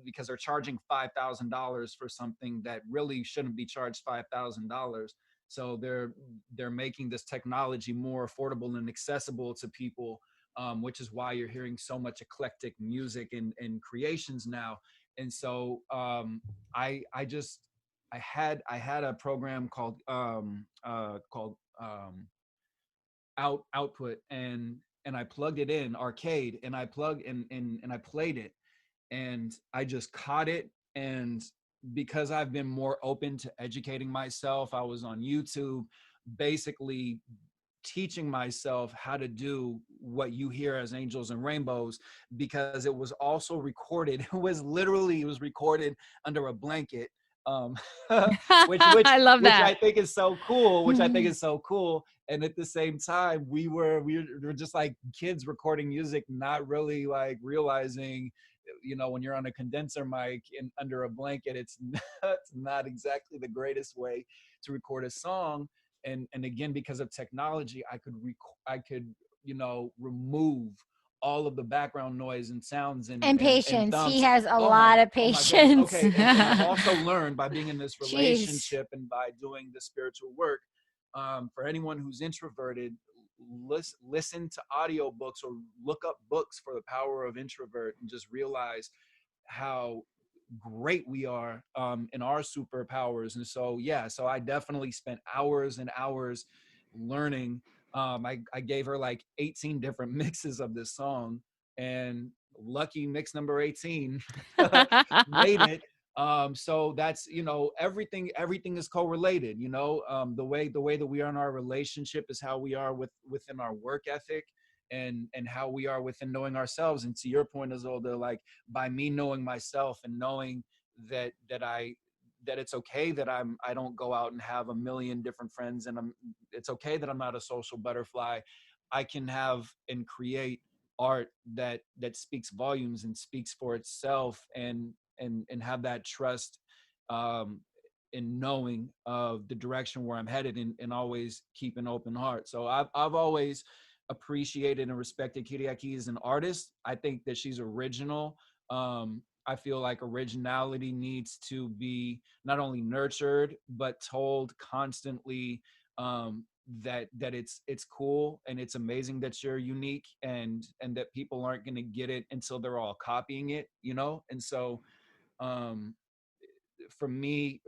because they're charging $5,000 for something that really shouldn't be charged $5,000. So they're making this technology more affordable and accessible to people, which is why you're hearing so much eclectic music and creations now. And so, I had a program called Output, and I plugged it in Arcade, and I plugged and I played it, and I just caught it. And because I've been more open to educating myself, I was on YouTube, basically teaching myself how to do what you hear as Angels and Rainbows, because it was also recorded. It was recorded under a blanket, um, which which I love which that. I think is so cool. Which I think is so cool. And at the same time, we were just like kids recording music, not really like realizing, when you're on a condenser mic and under a blanket, it's not exactly the greatest way to record a song. And again, because of technology, I could remove all of the background noise and sounds And and patience. He thumps. has a Oh my, lot of oh my goodness. patience. Okay, and I've also learned, by being in this Jeez. relationship and by doing the spiritual work, for anyone who's introverted, listen to audiobooks or look up books for the power of introvert, and just realize how great we are, in our superpowers. And so, yeah, so I definitely spent hours and hours learning, I gave her like 18 different mixes of this song, and lucky mix number 18 made it. So that's, you know, everything is correlated, you know. The way that we are in our relationship is how we are within our work ethic, and how we are within knowing ourselves. And to your point, Isolde, like by me knowing myself and knowing that it's okay that I don't go out and have a million different friends, and it's okay that I'm not a social butterfly. I can have and create art that speaks volumes and speaks for itself, and have that trust, um in knowing of the direction where I'm headed, and always keep an open heart. So I've always appreciated and respected Kiriaki as an artist. I think that she's original. I feel like originality needs to be not only nurtured but told constantly, that it's cool and it's amazing that you're unique, and that people aren't going to get it until they're all copying it, you know. And so, um for me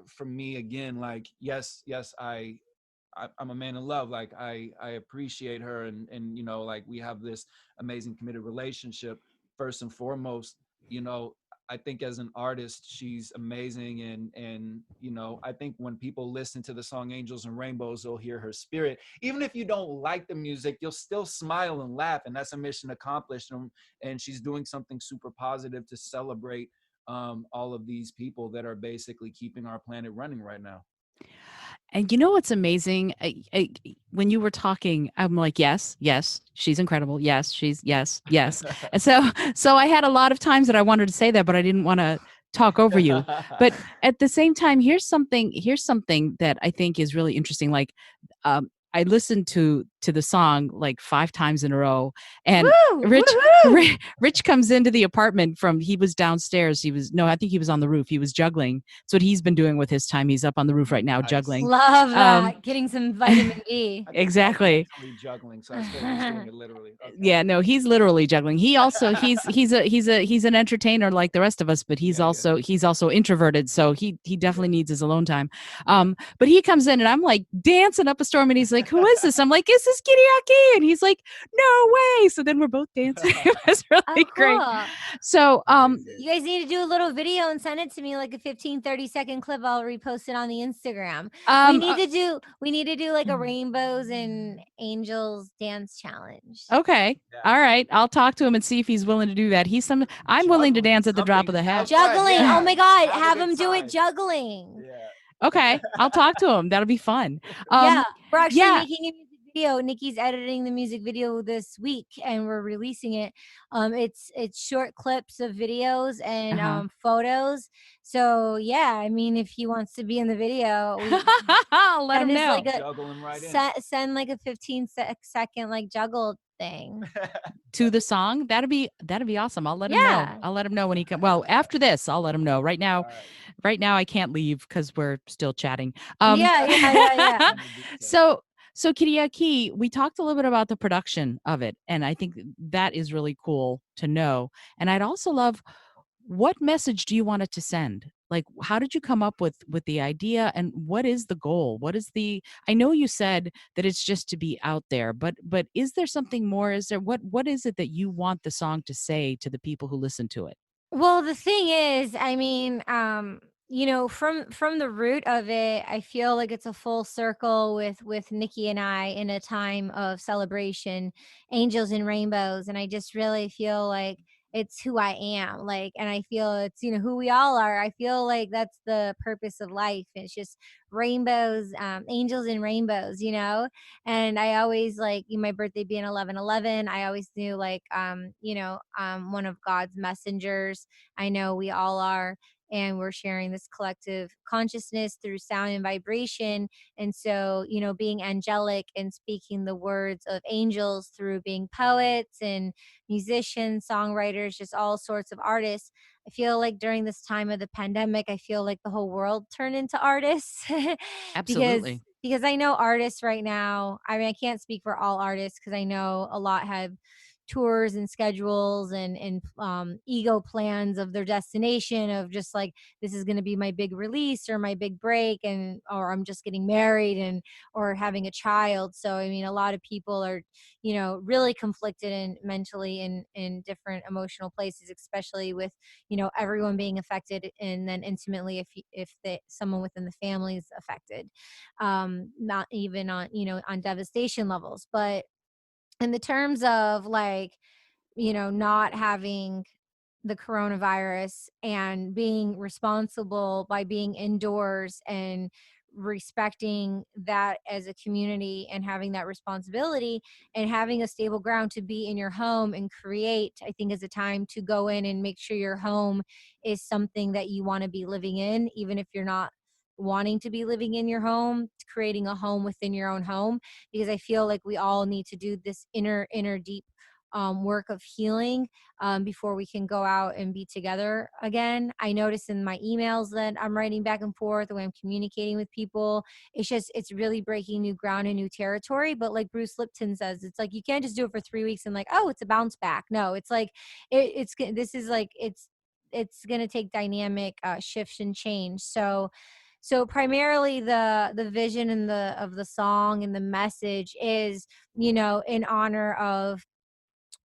again, like, yes, I'm a man in love. Like I appreciate her, and you know, like we have this amazing committed relationship. First and foremost, you know, I think as an artist, she's amazing, and you know, I think when people listen to the song Angels and Rainbows, they'll hear her spirit. Even if you don't like the music, you'll still smile and laugh, and that's a mission accomplished. And she's doing something super positive to celebrate, all of these people that are basically keeping our planet running right now. And you know what's amazing? When you were talking, I'm like, yes, yes, she's incredible. Yes, she's yes, yes. And so I had a lot of times that I wanted to say that, but I didn't want to talk over you. But at the same time, here's something that I think is really interesting. Like, I listened to the song like 5 times in a row, and Woo! Rich Woohoo! Rich comes into the apartment from, he was downstairs. I think he was on the roof. He was juggling. That's what he's been doing with his time. He's up on the roof right now Nice. juggling. Love Um, that. Getting some vitamin D. I think exactly. actually juggling, so I was thinking he's doing it literally. Okay. Yeah, no, he's literally juggling. He also he's an entertainer like the rest of us, but Yeah, yeah. he's also introverted, so he definitely needs his alone time. But he comes in and I'm like dancing up a storm, and he's like, "Who is this?" I'm like, "Is this Kiriaki?" And he's like, "No way!" So then we're both dancing. It was really Oh, great. cool. So Amazing. You guys need to do a little video and send it to me, like a 15-30 second clip. I'll repost it on the Instagram. We need to do like a rainbows and angels dance challenge. okay, Yeah. all right. I'll talk to him and see if he's willing to do that. I'm willing to Juggling, dance at the drop of the something. hat. Have fun, Juggling. yeah. Oh my God. Have a Have good him do it time. juggling. Yeah. Okay, I'll talk to him. That'll be fun. Yeah. We're actually yeah. making a music video. Nikki's editing the music video this week and we're releasing it. It's short clips of videos and Uh-huh. photos. So yeah, I mean, if he wants to be in the video, I'll let him send us know. like a Juggling right in. send like a 15-second like juggle thing. To the song. That'd be awesome. I'll let him know. Yeah. I'll let him know when he comes. Well, after this, I'll let him know. Right now, All I can't leave because we're still chatting. Yeah. So Kiriaki, we talked a little bit about the production of it, and I think that is really cool to know. And I'd also love, what message do you want it to send? Like, how did you come up with the idea, and what is the goal? What is the, I know you said that it's just to be out there, but is there something more? Is there, what is it that you want the song to say to the people who listen to it? Well, the thing is, I mean, from the root of it, I feel like it's a full circle with Nikki and I in a time of celebration, angels and rainbows, and I just really feel like it's who I am, like, and I feel it's who we all are. I feel like that's the purpose of life. It's just rainbows, angels and rainbows, and I always like my birthday being 11/11. I always knew like one of God's messengers. I know we all are, and we're sharing this collective consciousness through sound and vibration. And so, being angelic and speaking the words of angels through being poets and musicians, songwriters, just all sorts of artists. I feel like during this time of the pandemic, I feel like the whole world turned into artists because Absolutely. I know artists right now. I mean, I can't speak for all artists because I know a lot have tours and schedules and ego plans of their destination of just like, this is going to be my big release or my big break, and or I'm just getting married and or having a child. So I mean, a lot of people are, you know, really conflicted and mentally in different emotional places, especially with, you know, everyone being affected, and then intimately if someone within the family is affected, not even on, you know, on devastation levels. But in the terms of like, you know, not having the coronavirus and being responsible by being indoors and respecting that as a community and having that responsibility and having a stable ground to be in your home and create, I think is a time to go in and make sure your home is something that you want to be living in, even if you're not wanting to be living in your home, creating a home within your own home. Because I feel like we all need to do this inner deep work of healing before we can go out and be together again. I notice in my emails that I'm writing back and forth, the way I'm communicating with people, it's really breaking new ground and new territory. But like Bruce Lipton says, it's like, you can't just do it for 3 weeks and like, oh, it's a bounce back. No, it's like, this is like, it's going to take dynamic shifts and change. So primarily the vision and the of the song and the message is, you know, in honor of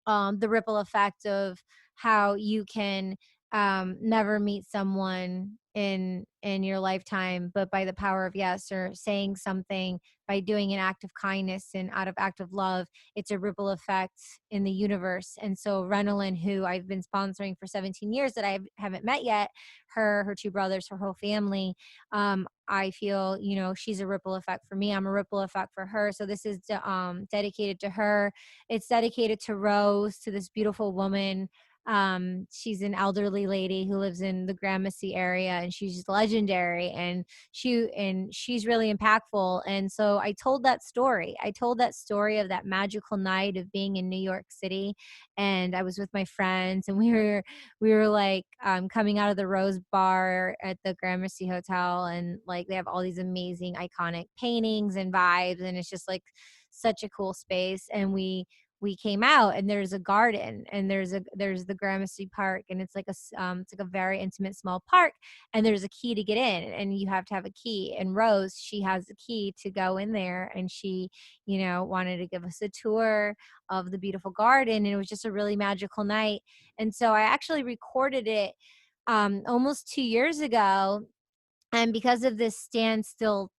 the ripple effect of how you can never meet someone in your lifetime, but by the power of yes, or saying something, by doing an act of kindness and out of act of love, it's a ripple effect in the universe. And so Renelyn, who I've been sponsoring for 17 years that I haven't met yet, her two brothers, her whole family, I feel, you know, she's a ripple effect for me, I'm a ripple effect for her. So this is dedicated to her. It's dedicated to Rose, to this beautiful woman. She's an elderly lady who lives in the Gramercy area, and she's legendary, and she's really impactful. And so I told that story. I told that story of that magical night of being in New York City, and I was with my friends, and we were like coming out of the Rose Bar at the Gramercy Hotel, and like they have all these amazing iconic paintings and vibes, and it's just like such a cool space. And we came out, and there's a garden, and there's the Gramercy Park, and it's like it's like a very intimate small park, and there's a key to get in, and you have to have a key. And Rose, she has the key to go in there, and she, you know, wanted to give us a tour of the beautiful garden, and it was just a really magical night. And so I actually recorded it almost 2 years ago, and because of this standstill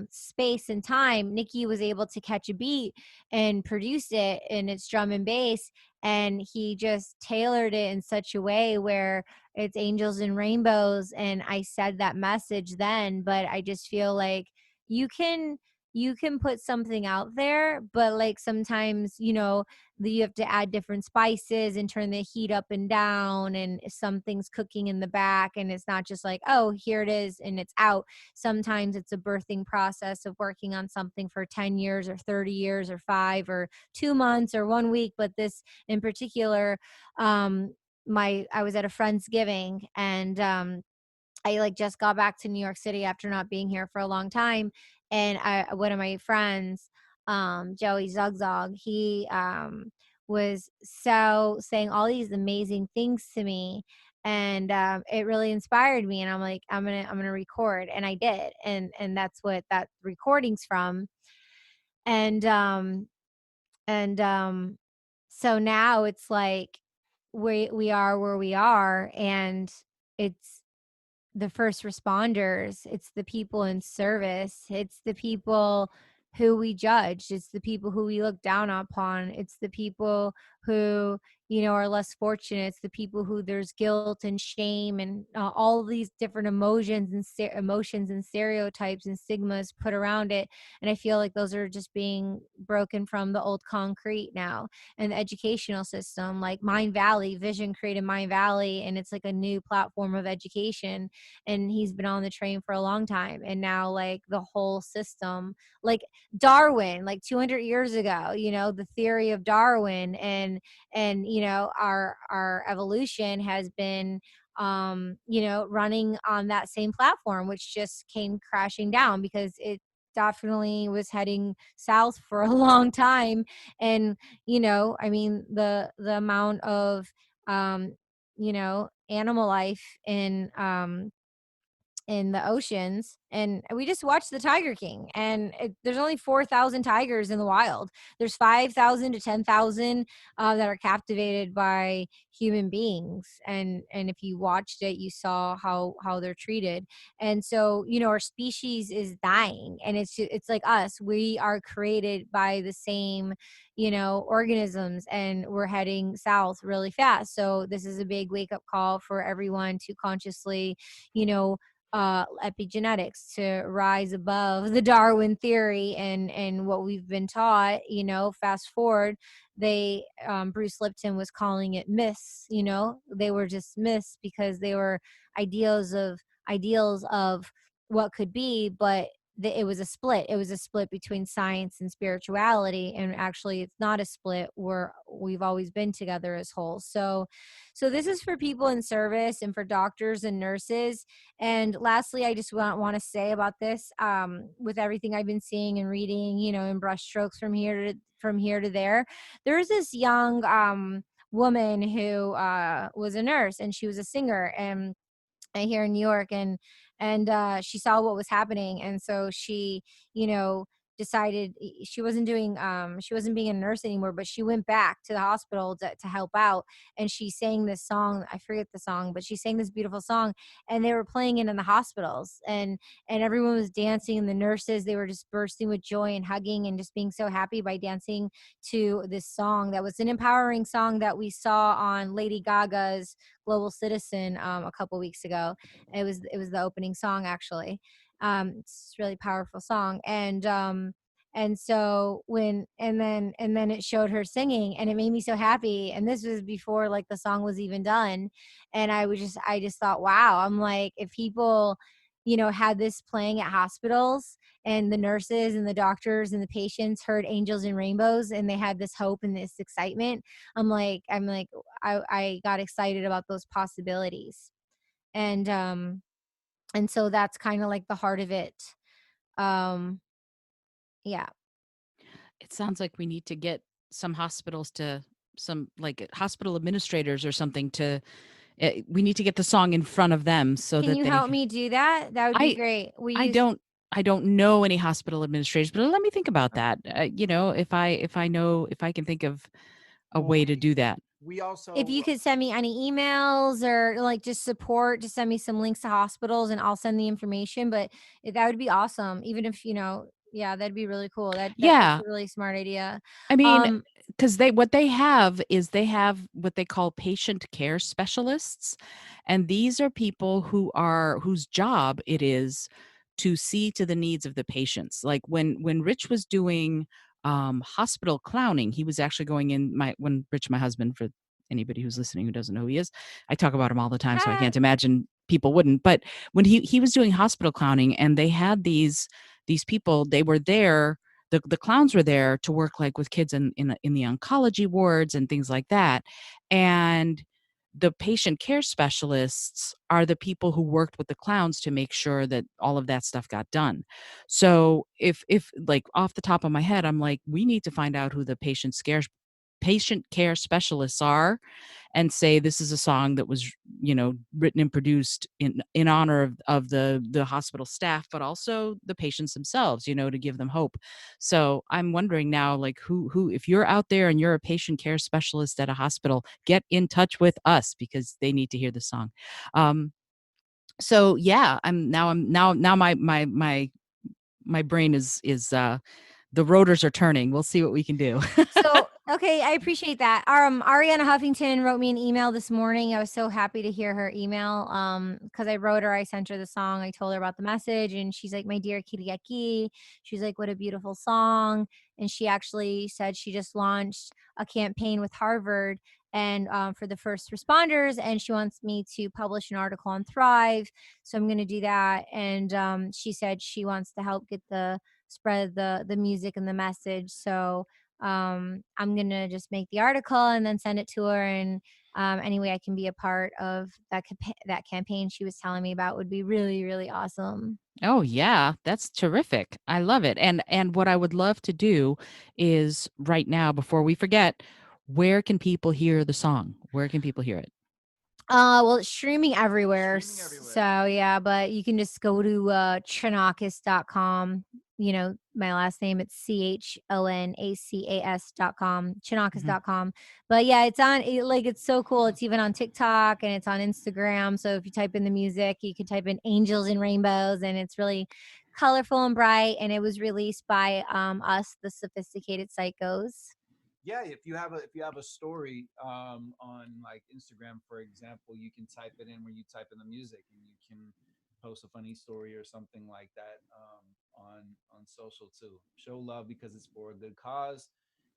space and time, Nikki was able to catch a beat and produce it in its drum and bass. And he just tailored it in such a way where it's angels and rainbows. And I said that message then, but I just feel like you can you can put something out there, but like sometimes, you know, you have to add different spices and turn the heat up and down, and something's cooking in the back, and it's not just like, oh, here it is and it's out. Sometimes it's a birthing process of working on something for 10 years or 30 years or 5 or 2 months or 1 week. But this in particular, my I was at a friendsgiving, and I like just got back to New York City after not being here for a long time. And one of my friends, Joey Zugzog, he was so saying all these amazing things to me, and it really inspired me. And I'm like, I'm gonna record, and I did, and that's what that recording's from. And and so now it's like we are where we are, and it's the first responders, it's the people in service, it's the people who we judge, it's the people who we look down upon, it's the people who, you know, are less fortunate, it's the people who there's guilt and shame and all these different emotions and emotions and stereotypes and stigmas put around it. And I feel like those are just being broken from the old concrete now. And the educational system, like Mind Valley, Vision created Mind Valley, and it's like a new platform of education, and he's been on the train for a long time. And now like the whole system, like Darwin, like 200 years ago, you know, the theory of Darwin, and you know, our evolution has been you know, running on that same platform, which just came crashing down because definitely was heading south for a long time. And, I mean, the amount of, animal life in the oceans, and we just watched the Tiger King, and there's only 4,000 tigers in the wild. There's 5,000 to 10,000 that are captivated by human beings, and if you watched it, you saw how they're treated. And so, our species is dying, and it's like us. We are created by the same organisms, and we're heading south really fast. So this is a big wake up call for everyone to consciously, you know epigenetics, to rise above the Darwin theory and what we've been taught. Fast forward, they Bruce Lipton was calling it myths. They were just myths because they were ideals of what could be, but it was a split. It was a split between science and spirituality, and actually it's not a split. We've always been together as wholes. So this is for people in service and for doctors and nurses. And lastly, I just want to say about this, with everything I've been seeing and reading, in brushstrokes from here to there. There's this young woman who was a nurse, and she was a singer, and here in New York, and she saw what was happening, and so she, decided she wasn't being a nurse anymore, but she went back to the hospital to help out, and she sang this song. I forget the song, but she sang this beautiful song, and they were playing it in the hospitals, and everyone was dancing, and the nurses, they were just bursting with joy and hugging and just being so happy by dancing to this song that was an empowering song that we saw on Lady Gaga's Global Citizen a couple weeks ago. It was the opening song, actually. It's a really powerful song, and so and then it showed her singing, and it made me so happy. And this was before like the song was even done, and I just thought, wow. I'm like, if people had this playing at hospitals, and the nurses and the doctors and the patients heard angels and rainbows, and they had this hope and this excitement, I'm like I got excited about those possibilities. And so that's kind of like the heart of it. um yeah. It sounds like we need to get some hospitals to some like hospital administrators or something to we need to get the song in front of them so Can that you help me do that? That would be I great. We I use don't I don't know any hospital administrators, but let me think about that. If I can think of a Well, way to do that. we If you also could send me any emails or like just support, just send me some links to hospitals and I'll send the information. But that would be awesome. Even if, yeah, that'd be really cool. That's Yeah, a really smart idea. I mean, Um, because they have what they call patient care specialists, and these are people whose job it is to see to the needs of the patients. Like when Rich was doing hospital clowning, he was actually going in when Rich, my husband, for anybody who's listening who doesn't know who he is, I talk about him all the time, so I can't imagine people wouldn't. But when he was doing hospital clowning, and they had these people, they were there, the clowns were there to work like with kids in the oncology wards and things like that. And the patient care specialists are the people who worked with the clowns to make sure that all of that stuff got done. So if like off the top of my head, I'm like, we need to find out who the patient care specialists are, and say this is a song that was written and produced in honor of the hospital staff, but also the patients themselves, to give them hope. So I'm wondering now, like, who if you're out there and you're a patient care specialist at a hospital, get in touch with us because they need to hear the song. So yeah, I'm now my brain is the rotors are turning. We'll see what we can do. So, okay, I appreciate that. Ariana Huffington wrote me an email this morning. I was so happy to hear her email. Because I wrote her, I sent her the song, I told her about the message, and she's like, "My dear Kiriaki," she's like, "What a beautiful song." And she actually said she just launched a campaign with Harvard and for the first responders, and she wants me to publish an article on Thrive. So I'm going to do that. And she said she wants to help get the spread the music and the message. So I'm gonna just make the article and then send it to her. And any way I can be a part of that campaign she was telling me about would be really, really awesome. Oh yeah, that's terrific. I love it. And what I would love to do is right now before we forget, where can people hear the song? Where can people hear it? Well, it's streaming everywhere. Streaming everywhere. So yeah, but you can just go to Chonacas.com. You know, my last name, it's CHONACAS.com, Mhm. Chonacas.com. But yeah, it's so cool. It's even on TikTok and it's on Instagram. So if you type in the music, you can type in Angels and Rainbows, and it's really colorful and bright. And it was released by us, the Sophisticated Psychos. Yeah, if you have a story on like Instagram, for example, you can type it in where you type in the music, and you can post a funny story or something like that on social too. Show love because it's for a good cause.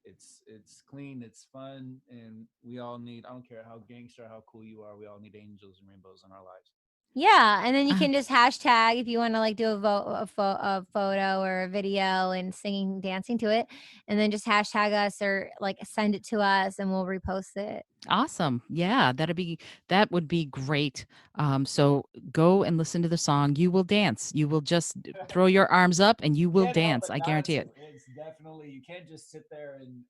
It's clean, it's fun, and we all need. I don't care how gangster, how cool you are. We all need angels and rainbows in our lives. Yeah, and then you Uh, can just hashtag if you want to like do a photo or a video and singing, dancing to it, and then just hashtag us or like send it to us, and we'll repost it. Awesome. Yeah, that would be great. So go and listen to the song. You will dance. You will just throw your arms up and you will Can't help dance. but I guarantee dance. it. It's definitely you can't just sit there and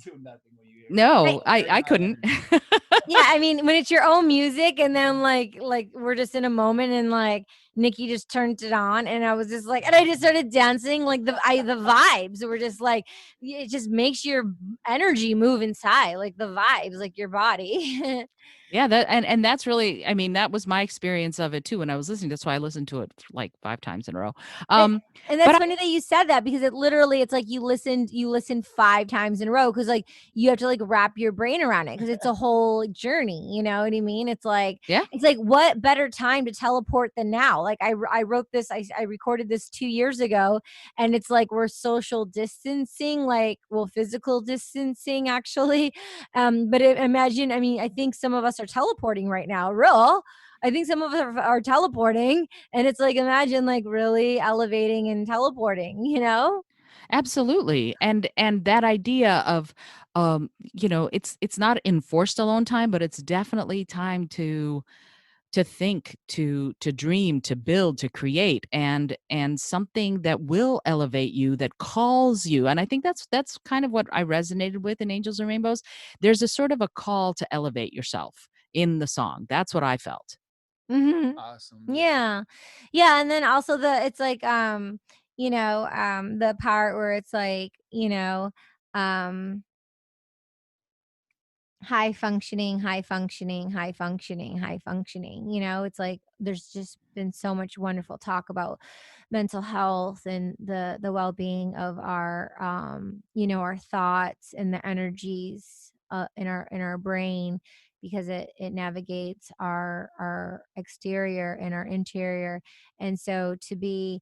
do nothing when you hear it. It's Right. No, I very I high couldn't. energy. Yeah, I mean, when it's your own music and then like we're just in a moment and like Nikki just turned it on and I was just like and I just started dancing like the vibes were just like it just makes your energy move inside, like the vibes, like your body. Yeah, that and that's really I mean, that was my experience of it too when I was listening. That's why I listened to it like 5 times in a row. And Um, and but that's funny that you said that because it's like you listened 5 times in a row because like you have to like wrap your brain around it because it's a whole journey, you know what I mean? yeah, It's like what better time to teleport than now? Like I wrote this, I recorded this 2 years ago and it's like we're social distancing, like well physical distancing actually. But imagine, I mean, I think some of us are teleporting right now. Real. I think some of us are teleporting and it's like, imagine like really elevating and teleporting, you know? absolutely. And that idea of it's not enforced alone time, but it's definitely time to think, to dream, to build, to create, and something that will elevate you, that calls you. And I think that's kind of what I resonated with in Angels and Rainbows. There's a sort of a call to elevate yourself in the song. That's what I felt. Mhm. Awesome. Yeah. Yeah. Yeah, and then also it's like, the part where it's like, um high functioning, high functioning, high functioning, high functioning. It's like there's just been so much wonderful talk about mental health and the well-being of our thoughts and the energies in our brain because it navigates our exterior and our interior. And so to be,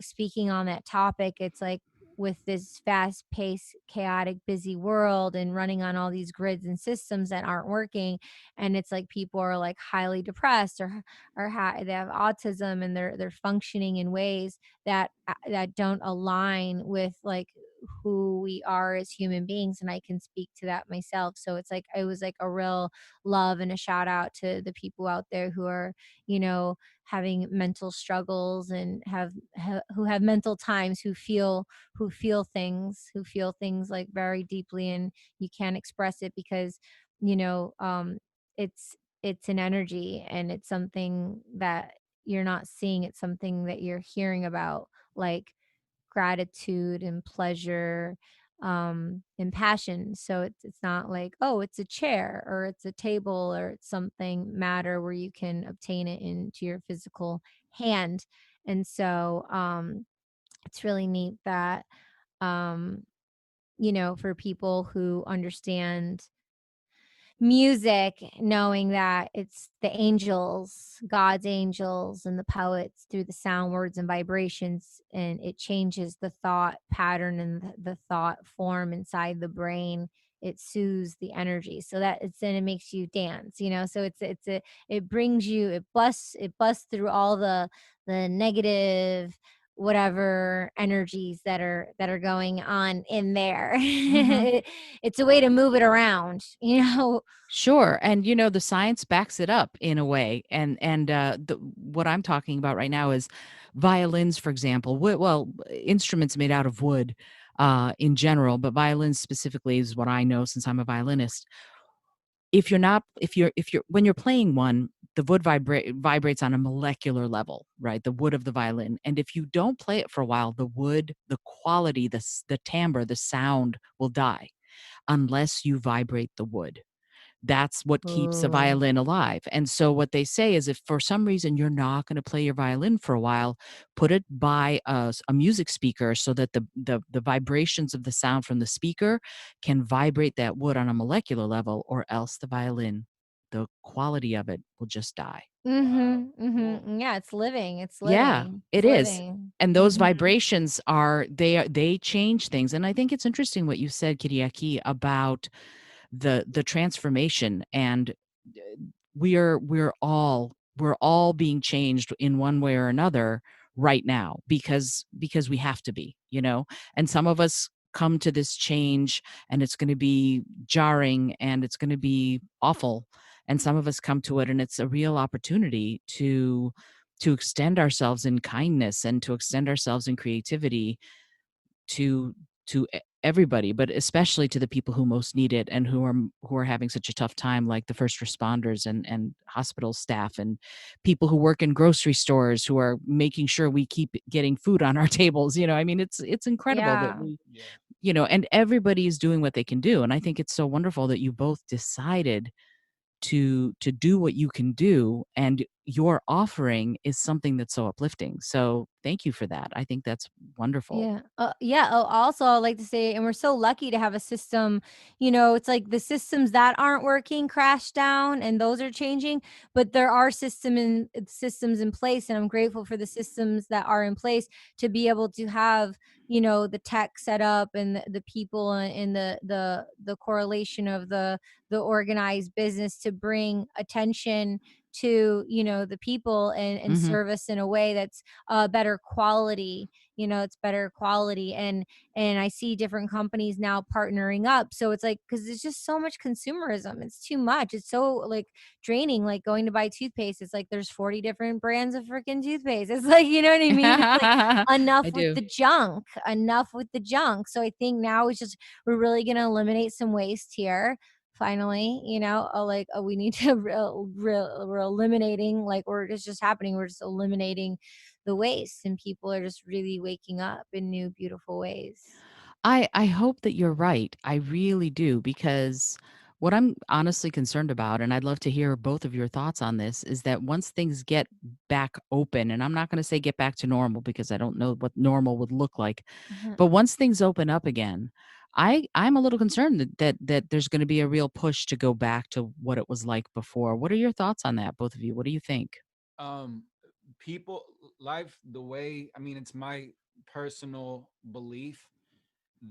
speaking on that topic, it's like with this fast paced, chaotic, busy world and running on all these grids and systems that aren't working. And it's like people are like highly depressed or they have autism and they're functioning in ways that don't align with like who we are as human beings. And I can speak to that myself. So it's like it was like a real love and a shout out to the people out there who are, having mental struggles and who have mental times, who feel things like very deeply and you can't express it because you know it's an energy and it's something that you're not seeing, it's something that you're hearing about, like gratitude and pleasure and passion. So it's not like, oh, it's a chair or it's a table or it's something matter where you can obtain it into your physical hand. And so it's really neat that um for people who understand music, knowing that it's the angels, God's angels, and the poets through the sound, words, and vibrations, and it changes the thought pattern and the thought form inside the brain. It soothes the energy, so that it makes you dance. So it brings you, it busts through all the negative whatever energies that are going on in there. Hmm. It's a way to move it around, you know. Sure, and the science backs it up in a way, what I'm talking about right now is violins, for example. Instruments made out of wood, in general, but violins specifically is what I know since I'm a violinist. If you're not, if you're when you're playing one, the wood vibrates on a molecular level, right? The wood of the violin, and if you don't play it for a while, the wood, the quality, the timbre, the sound will die unless you vibrate the wood. That's what keeps a Ooh. violin alive. And so what they say is if for some reason you're not going to play your violin for a while, put it by a music speaker so that the vibrations of the sound from the speaker can vibrate that wood on a molecular level, or else the violin, the quality of it will just die. Wow. Mhm, Cool. mhm. Yeah, it's living, Yeah, it's it is. living. And those Mhm. vibrations they change things. And I think it's interesting what you said, Kiriaki, about the transformation, and we're all being changed in one way or another right now, because we have to be, and some of us come to this change and it's going to be jarring and it's going to be awful, and some of us come to it and it's a real opportunity to extend ourselves in kindness and to extend ourselves in creativity to everybody, but especially to the people who most need it and who are having such a tough time, like the first responders and hospital staff and people who work in grocery stores who are making sure we keep getting food on our tables. I mean, it's incredible that Yeah. we, Yeah. and everybody is doing what they can do. And I think it's so wonderful that you both decided to do what you can do, and your offering is something that's so uplifting. So thank you for that. I think that's wonderful. Yeah. Yeah. Oh, also, I'd like to say, and we're so lucky to have a system. You know, it's like the systems that aren't working crash down, and those are changing. But there are systems in place, and I'm grateful for the systems that are in place to be able to have, the tech set up and the people and the correlation of the organized business to bring attention to the people and Hmm. service in a way that's better quality. It's better quality, and I see different companies now partnering up, so it's like, because there's just so much consumerism, it's too much, it's so like draining, like going to buy toothpaste, it's like there's 40 different brands of freaking toothpaste. It's like, you know what I mean, it's like enough I with do. the junk, enough with the junk. So I think now it's just, we're really going to eliminate some waste here finally. Like, we need to we're eliminating, like, or it's just happening, we're just eliminating the waste, and people are just really waking up in new beautiful ways. I hope that you're right. I really do, because what I'm honestly concerned about, and I'd love to hear both of your thoughts on this, is that once things get back open, and I'm not going to say get back to normal because I don't know what normal would look like, Uh-huh. but once things open up again, I'm a little concerned that there's going to be a real push to go back to what it was like before. What are your thoughts on that, both of you? What do you think? um People, life, the way, I mean, it's my personal belief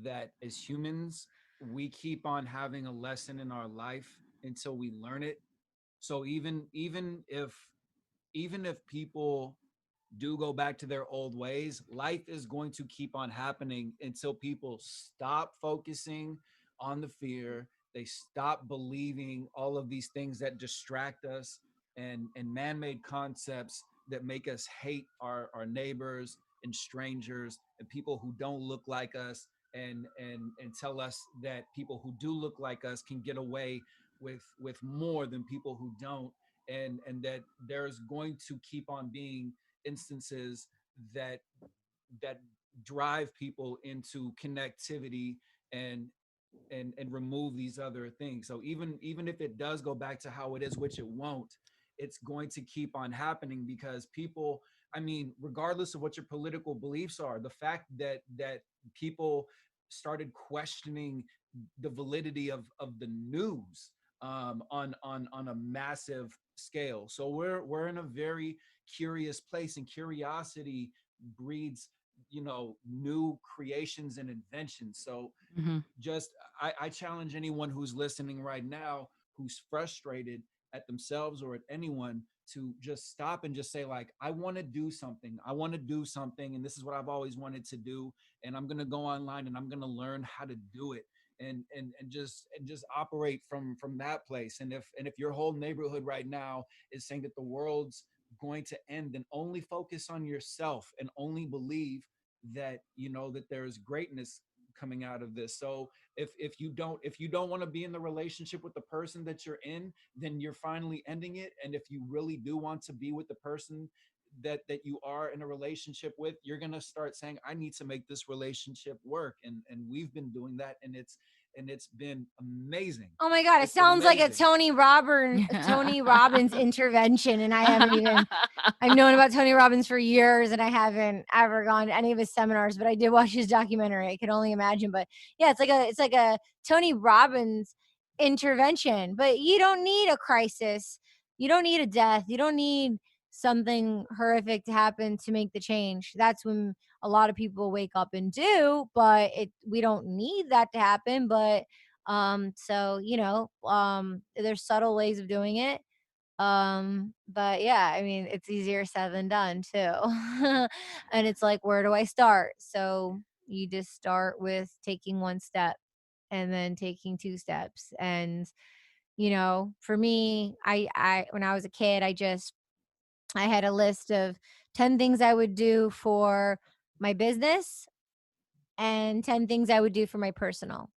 that as humans, we keep on having a lesson in our life until we learn it. So even if people do go back to their old ways, life is going to keep on happening until people stop focusing on the fear. They stop believing all of these things that distract us, and man-made concepts that make us hate our neighbors and strangers and people who don't look like us, and tell us that people who do look like us can get away with more than people who don't, and that there's going to keep on being instances that that drive people into connectivity, and and remove these other things. So even if it does go back to how it is, which it won't, it's going to keep on happening because people, I mean, regardless of what your political beliefs are, the fact that people started questioning the validity of the news, on a massive scale. So we're in a very curious place, and curiosity breeds, new creations and inventions. So Hmm. just, I challenge anyone who's listening right now who's frustrated at themselves or at anyone to just stop and just say like, I want to do something. I want to do something, and this is what I've always wanted to do. And I'm gonna go online and I'm gonna learn how to do it. And just operate from that place. And if your whole neighborhood right now is saying that the world's going to end, then only focus on yourself and only believe that that there is greatness coming out of this. So if you don't want to be in the relationship with the person that you're in, then you're finally ending it. And if you really do want to be with the person that you are in a relationship with, you're going to start saying, I need to make this relationship work. And we've been doing that, and it's been amazing. Oh my God, it It's been sounds like a amazing. Tony Robbins intervention, and I haven't even. I've known about Tony Robbins for years, and I haven't ever gone to any of his seminars, but I did watch his documentary. I can only imagine. But yeah, it's like a Tony Robbins intervention. But you don't need a crisis. You don't need a death. You don't need something horrific to happen to make the change. That's when a lot of people wake up and do, but we don't need that to happen. But so there's subtle ways of doing it. But yeah, I mean, it's easier said than done too. And it's like, where do I start? So you just start with taking one step and then taking two steps. And for me, I when I was a kid, I had a list of 10 things I would do for my business and 10 things I would do for my personal.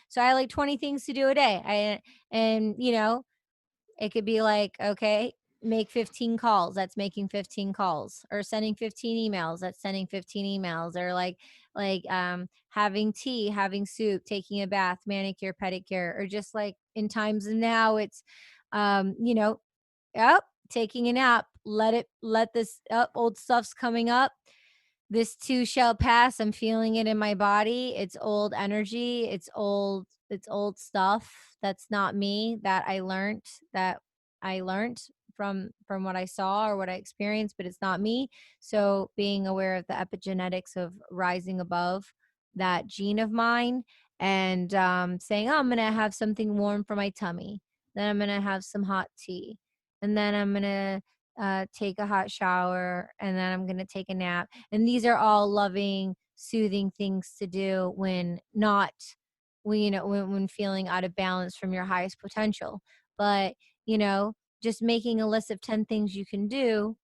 So I like 20 things to do a day. And it could be like, okay, make 15 calls. That's making 15 calls, or sending 15 emails. That's sending 15 emails, or having tea, having soup, taking a bath, manicure, pedicure, or just like in times of now, it's, um, you know, yep, taking a nap. Let this up. Old stuff's coming up. This too shall pass. I'm feeling it in my body. It's old energy. It's old stuff. That's not me. That I learned from what I saw or what I experienced, but it's not me. So being aware of the epigenetics of rising above that gene of mine, and saying, oh, I'm gonna have something warm for my tummy. Then I'm gonna have some hot tea, and then I'm gonna take a hot shower, and then I'm going to take a nap. And these are all loving, soothing things to do when not, when feeling out of balance from your highest potential. But, you know, just making a list of 10 things you can do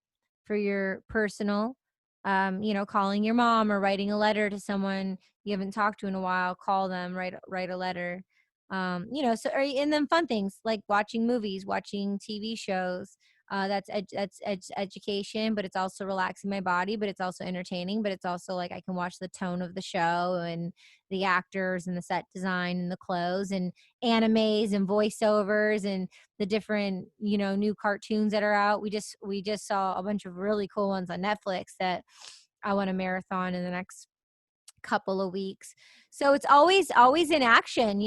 for your personal, calling your mom or writing a letter to someone you haven't talked to in a while, call them, write a letter. And then fun things like watching movies, watching TV shows, that's education, but it's also relaxing my body, but it's also entertaining, but it's also like I can watch the tone of the show and the actors and the set design and the clothes and animes and voiceovers and the different new cartoons that are out. We just saw a bunch of really cool ones on Netflix that I want to marathon in the next couple of weeks. So it's always in action,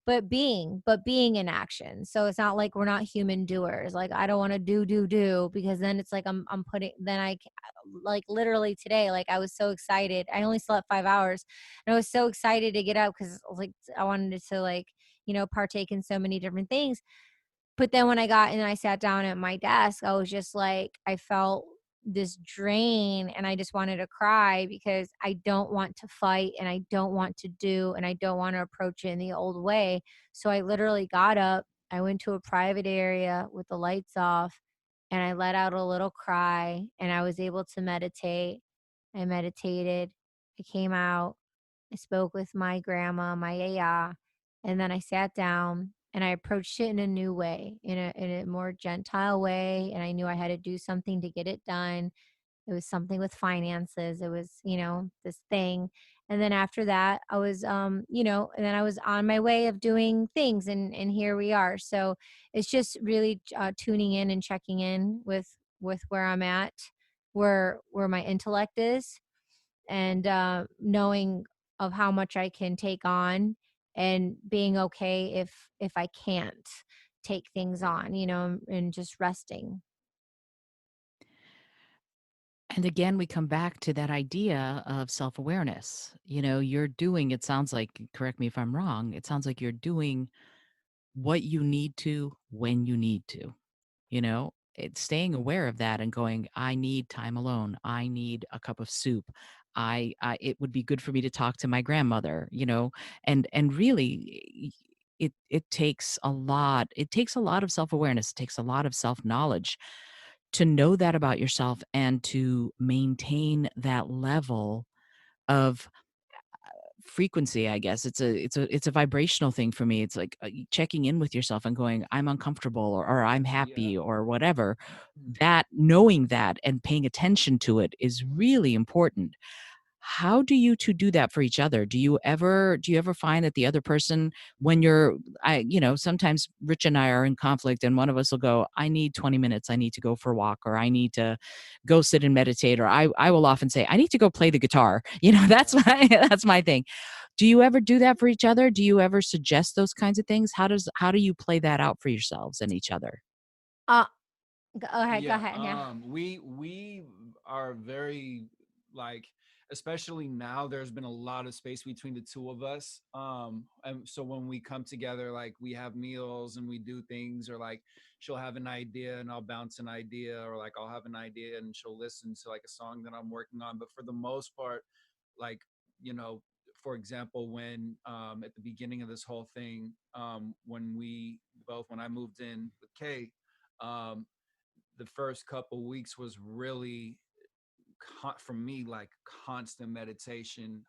but being in action. So it's not like we're not human doers. Like I don't want to do because then it's like I'm putting then I like literally today, like I was so excited. I only slept 5 hours and I was so excited to get up cuz like I wanted to like, partake in so many different things. But then when I got and I sat down at my desk, I was just like, I felt this drain and I just wanted to cry because I don't want to fight and I don't want to do and I don't want to approach it in the old way. So I literally got up, I went to a private area with the lights off, and I let out a little cry, and I was able to meditate. I meditated. I came out. I spoke with my grandma, my yaya, and then I sat down and I approached it in a new way, in a more gentile way. And I knew I had to do something to get it done. It was something with finances. It was, this thing. And then after that, I was, and then I was on my way of doing things, and here we are. So it's just really tuning in and checking in with where I'm at, where my intellect is, and knowing of how much I can take on, and being okay if I can't take things on, and just resting. And again, we come back to that idea of self awareness. You're doing, it sounds like, correct me if I'm wrong, it sounds like you're doing what you need to when you need to. It's staying aware of that and going, I need time alone. I need a cup of soup. It would be good for me to talk to my grandmother, and really it takes a lot. It takes a lot of self-awareness. It takes a lot of self-knowledge to know that about yourself and to maintain that level of frequency. I guess it's a vibrational thing for me. It's like checking in with yourself and going, I'm uncomfortable, or I'm Yeah. happy, or whatever. That knowing that and paying attention to it is really important. How do you two do that for each other? Do you ever find that the other person, when sometimes Rich and I are in conflict and one of us will go, I need 20 minutes, I need to go for a walk, or I need to go sit and meditate, or I will often say, I need to go play the guitar. That's Yeah. my that's my thing. Do you ever do that for each other? Do you ever suggest those kinds of things? How do you play that out for yourselves and each other? Uh, go ahead. Go Yeah, ahead. Yeah. we are very like, especially now, there's been a lot of space between the two of us. And so when we come together, like we have meals and we do things, or like she'll have an idea and I'll bounce an idea, or like I'll have an idea and she'll listen to like a song that I'm working on. But for the most part, like, you know, for example, when at the beginning of this whole thing, when I moved in with Kay, um the first couple weeks was really for me like constant meditation.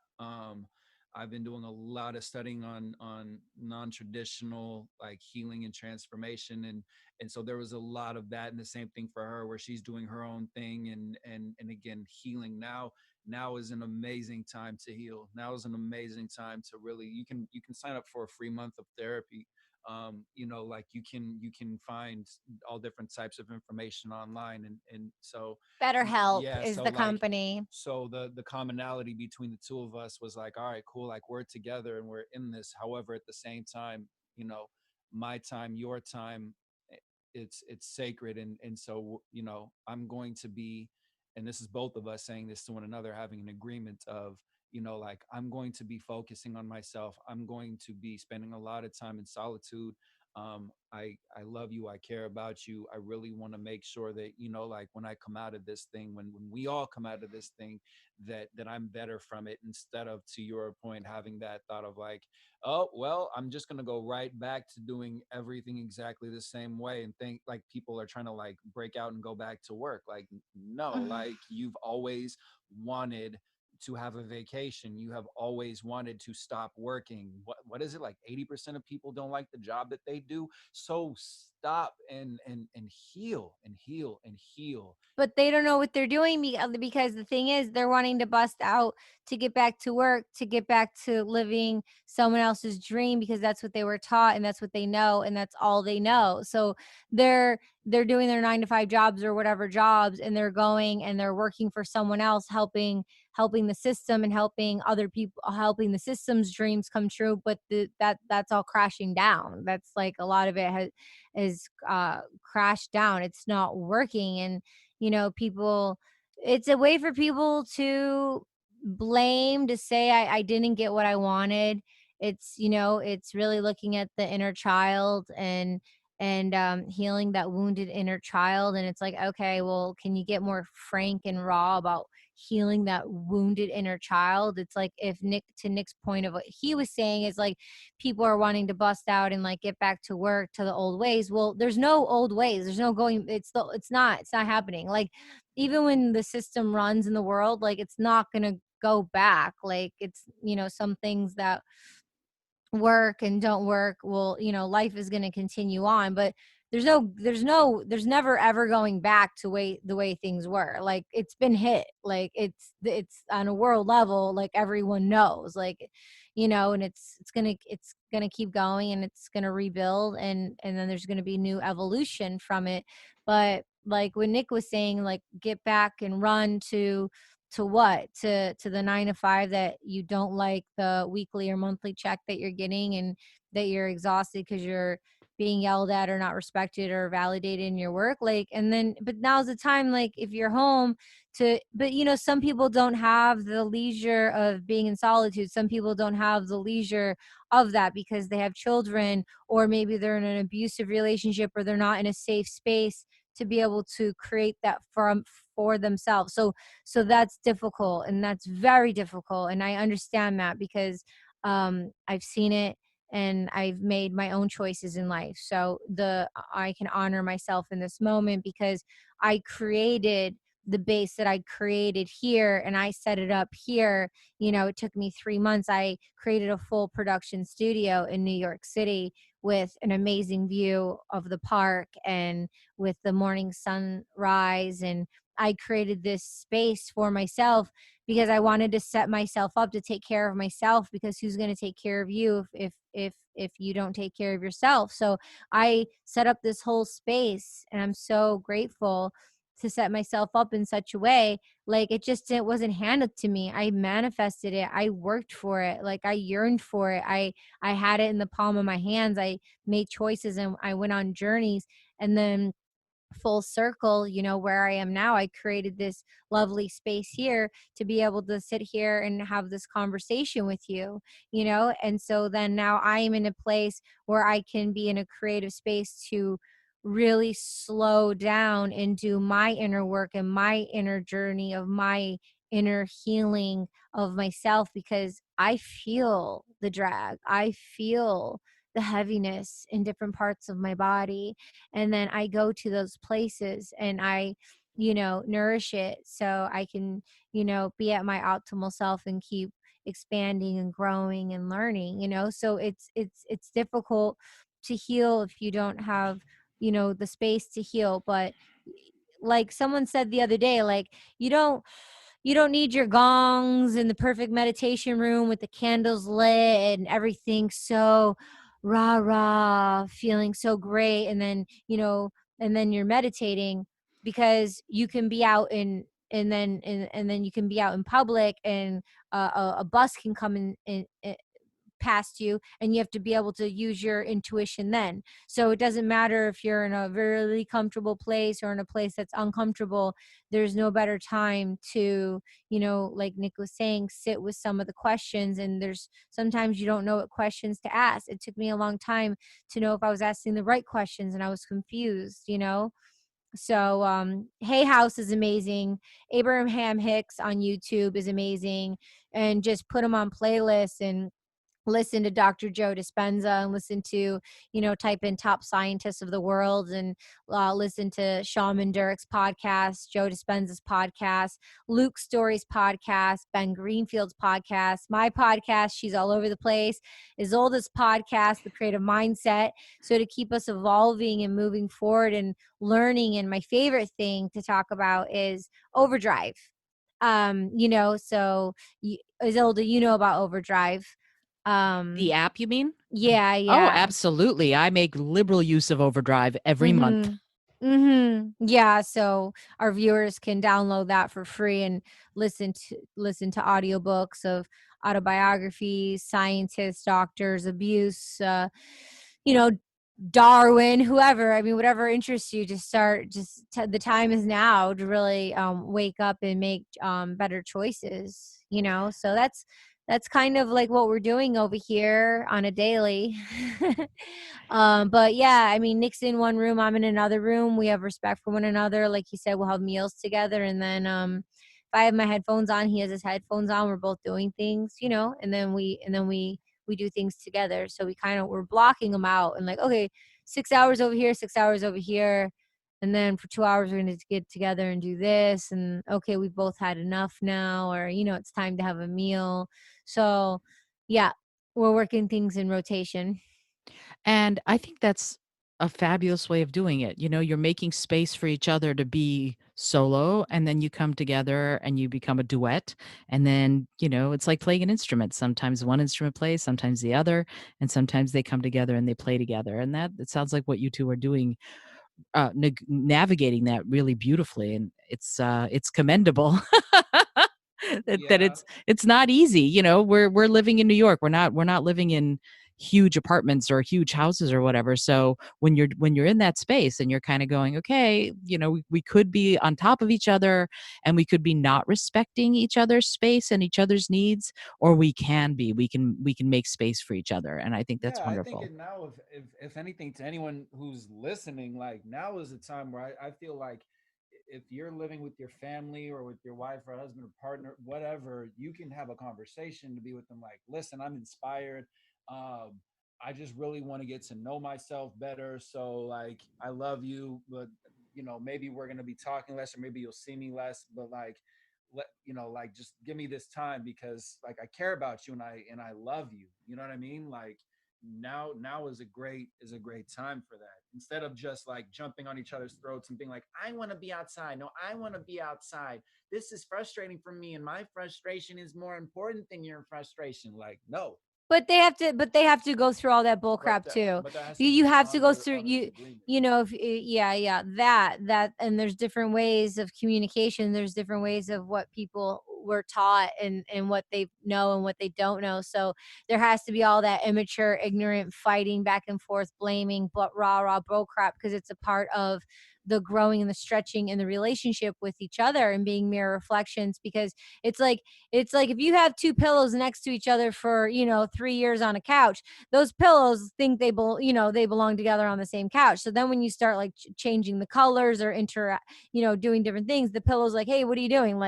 I've been doing a lot of studying on non-traditional like healing and transformation, and so there was a lot of that, and the same thing for her where she's doing her own thing, and again healing. Now is an amazing time to heal. Now is an amazing time to really, you can sign up for a free month of therapy. Like you can find all different types of information online, and so BetterHelp yeah, is so the like, company. so the commonality between the two of us was like, all right, cool, like we're together and we're in this. However, at the same time, you know my time, your time, it's sacred, and so I'm going to be, and this is both of us saying this to one another, having an agreement of, like, I'm going to be focusing on myself. I'm going to be spending a lot of time in solitude. I love you, I care about you. I really want to make sure that, like, when I come out of this thing, when we all come out of this thing, that I'm better from it, instead of, to your point, having that thought of like, oh well, I'm just going to go right back to doing everything exactly the same way, and think like people are trying to like break out and go back to work. Like, no, like you've always wanted to have a vacation. You have always wanted to stop working. What is it, like 80% of people don't like the job that they do? So stop and heal and heal and heal. But they don't know what they're doing because the thing is, they're wanting to bust out to get back to work, to get back to living someone else's dream, because that's what they were taught and that's what they know and that's all they know. So they're doing their 9 to 5 jobs or whatever jobs, and they're going and they're working for someone else, helping the system and helping other people, helping the system's dreams come true. But that's all crashing down. That's like a lot of it has is crashed down. It's not working. And people, it's a way for people to blame, to say I didn't get what I wanted. It's really looking at the inner child and healing that wounded inner child. And it's like, okay, well, can you get more frank and raw about healing that wounded inner child? It's like, if Nick's point of what he was saying is like, people are wanting to bust out and like get back to work to the old ways. Well, there's no old ways. There's no going. It's not happening. Like, even when the system runs in the world, like, it's not going to go back. Like, it's, some things that work and don't work, well, life is going to continue on. But there's never ever going back to the way things were. Like, it's been hit. Like, it's on a world level, like everyone knows, like, and it's gonna keep going, and it's gonna rebuild, and then there's gonna be new evolution from it. But like when Nick was saying, like, get back and run to what, to the 9 to 5 that you don't like, the weekly or monthly check that you're getting, and that you're exhausted because you're being yelled at or not respected or validated in your work. Like, and then, but now's the time, like if you're home but you know, some people don't have the leisure of being in solitude. Some people don't have the leisure of that because they have children, or maybe they're in an abusive relationship, or they're not in a safe space to be able to create that for themselves. So that's difficult, and that's very difficult. And I understand that because I've seen it, and I've made my own choices in life. So I can honor myself in this moment because I created the base that I created here, and I set it up here. You know, it took me 3 months. I created a full production studio in New York City with an amazing view of the park and with the morning sunrise. And I created this space for myself because I wanted to set myself up to take care of myself, because who's going to take care of you if you don't take care of yourself? So I set up this whole space, and I'm so grateful to set myself up in such a way. Like it wasn't handed to me. I manifested it. I worked for it. Like I yearned for it. I had it in the palm of my hands. I made choices and I went on journeys, and then full circle, you know, where I am now, I created this lovely space here to be able to sit here and have this conversation with you, you know. And so then now I am in a place where I can be in a creative space to really slow down and do my inner work and my inner journey of my inner healing of myself, because I feel the drag. I feel the heaviness in different parts of my body, and then I go to those places and I, you know, nourish it so I can, you know, be at my optimal self and keep expanding and growing and learning, you know. So it's difficult to heal if you don't have, you know, the space to heal. But like someone said the other day, like you don't need your gongs in the perfect meditation room with the candles lit and everything so rah rah, feeling so great, and then, you know, and then you're meditating, because you can be out in and then you can be out in public, and a bus can come in past you, and you have to be able to use your intuition then. So it doesn't matter if you're in a really comfortable place or in a place that's uncomfortable. There's no better time to, you know, like Nick was saying, sit with some of the questions. And there's sometimes you don't know what questions to ask. It took me a long time to know if I was asking the right questions, and I was confused, you know. So Hay House is amazing. Abraham Hicks on YouTube is amazing, and just put them on playlists and listen to Dr. Joe Dispenza, and listen to, you know, type in top scientists of the world, and listen to Shaman Durek's podcast, Joe Dispenza's podcast, Luke Story's podcast, Ben Greenfield's podcast, my podcast, She's All Over the Place, Isolda's podcast, The Creative Mindset. So to keep us evolving and moving forward and learning. And my favorite thing to talk about is Overdrive. You know, so Isolda, you know about Overdrive. The app, you mean? Yeah, Oh, yeah. absolutely. I make liberal use of Overdrive every month. Yeah, so our viewers can download that for free and listen to audiobooks of autobiographies, scientists, doctors, abuse, you know, Darwin, whoever. I mean, whatever interests you, the time is now to really wake up and make better choices, you know. So that's kind of like what we're doing over here on a daily. But yeah, I mean, Nick's in one room, I'm in another room. We have respect for one another. Like you said, we'll have meals together, and then if I have my headphones on, he has his headphones on. We're both doing things, you know, and then we do things together. So we're blocking them out, and like, okay, 6 hours over here, 6 hours over here. And then for 2 hours, we're going to get together and do this. And okay, we've both had enough now, or, you know, it's time to have a meal. So yeah, we're working things in rotation. And I think that's a fabulous way of doing it. You know, you're making space for each other to be solo, and then you come together and you become a duet. And then, you know, it's like playing an instrument. Sometimes one instrument plays, sometimes the other, and sometimes they come together and they play together. And that it sounds like what you two are doing, navigating that really beautifully. And it's commendable. that Yeah. it's not easy. You know, we're living in New York. We're not living in huge apartments or huge houses or whatever. So when you're in that space and you're kind of going, okay, we could be on top of each other and we could be not respecting each other's space and each other's needs, or we can make space for each other. And I think that's Yeah, I think wonderful. it now, if anything, to anyone who's listening, like now is the time where I feel like if you're living with your family or with your wife or husband or partner, whatever, you can have a conversation to be with them. Like, listen, I'm inspired. Um, I just really want to get to know myself better. So, like, I love you, but maybe we're gonna be talking less, or maybe you'll see me less. But like, like just give me this time because like I care about you and I love you. You know what I mean? Like now is a great time for that, instead of just like jumping on each other's throats and being like, I want to be outside, no, I want to be outside, this is frustrating for me and my frustration is more important than your frustration. Like, no. But they have to go through all that bull crap too. But that has to You be have to on go the through on the agreement. if yeah, that, and there's different ways of communication. There's different ways of what people were taught and what they know and what they don't know. So there has to be all that immature, ignorant fighting back and forth, blaming, but rah bull crap, because it's a part of the growing and the stretching in the relationship with each other and being mirror reflections. Because it's like if you have two pillows next to each other for 3 years on a couch, those pillows think they belong together on the same couch. So then when you start like changing the colors or doing different things, the pillow's like, hey, what are you doing?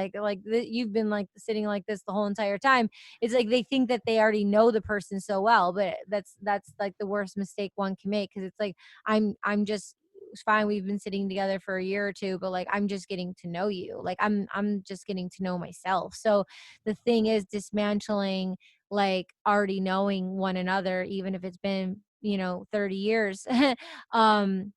You've been like sitting like this the whole entire time. It's like they think that they already know the person so well, but that's like the worst mistake one can make, because it's like I'm just, it's fine, we've been sitting together for a year or two, but like I'm just getting to know you, like I'm just getting to know myself. So the thing is dismantling like already knowing one another, even if it's been 30 years. And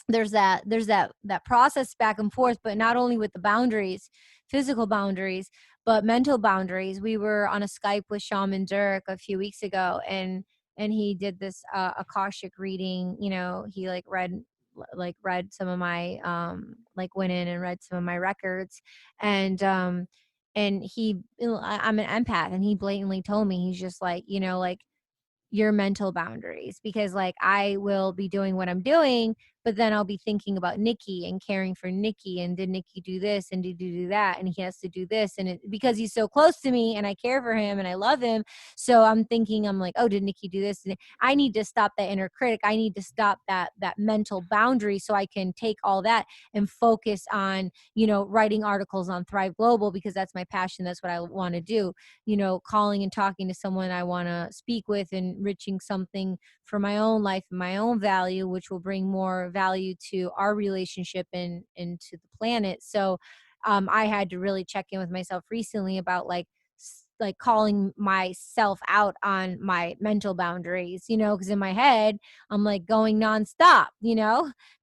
there's that process back and forth, but not only with the boundaries, physical boundaries, but mental boundaries. We were on a Skype with Shaman Durek a few weeks ago, and he did this akashic reading. He read some of my like went in and read some of my records. And I'm an empath, and he blatantly told me, he's just like, like your mental boundaries, because like I will be doing what I'm doing, but then I'll be thinking about Nikki and caring for Nikki, and did Nikki do this and did you do that, and he has to do this, and because he's so close to me and I care for him and I love him, so I'm like, oh, did Nikki do this? And I need to stop that inner critic. I need to stop that mental boundary, so I can take all that and focus on writing articles on Thrive Global, because that's my passion. That's what I want to do. Calling and talking to someone I want to speak with, and enriching something for my own life and my own value, which will bring more value to our relationship and to the planet. So I had to really check in with myself recently about like calling myself out on my mental boundaries, because in my head I'm like going nonstop,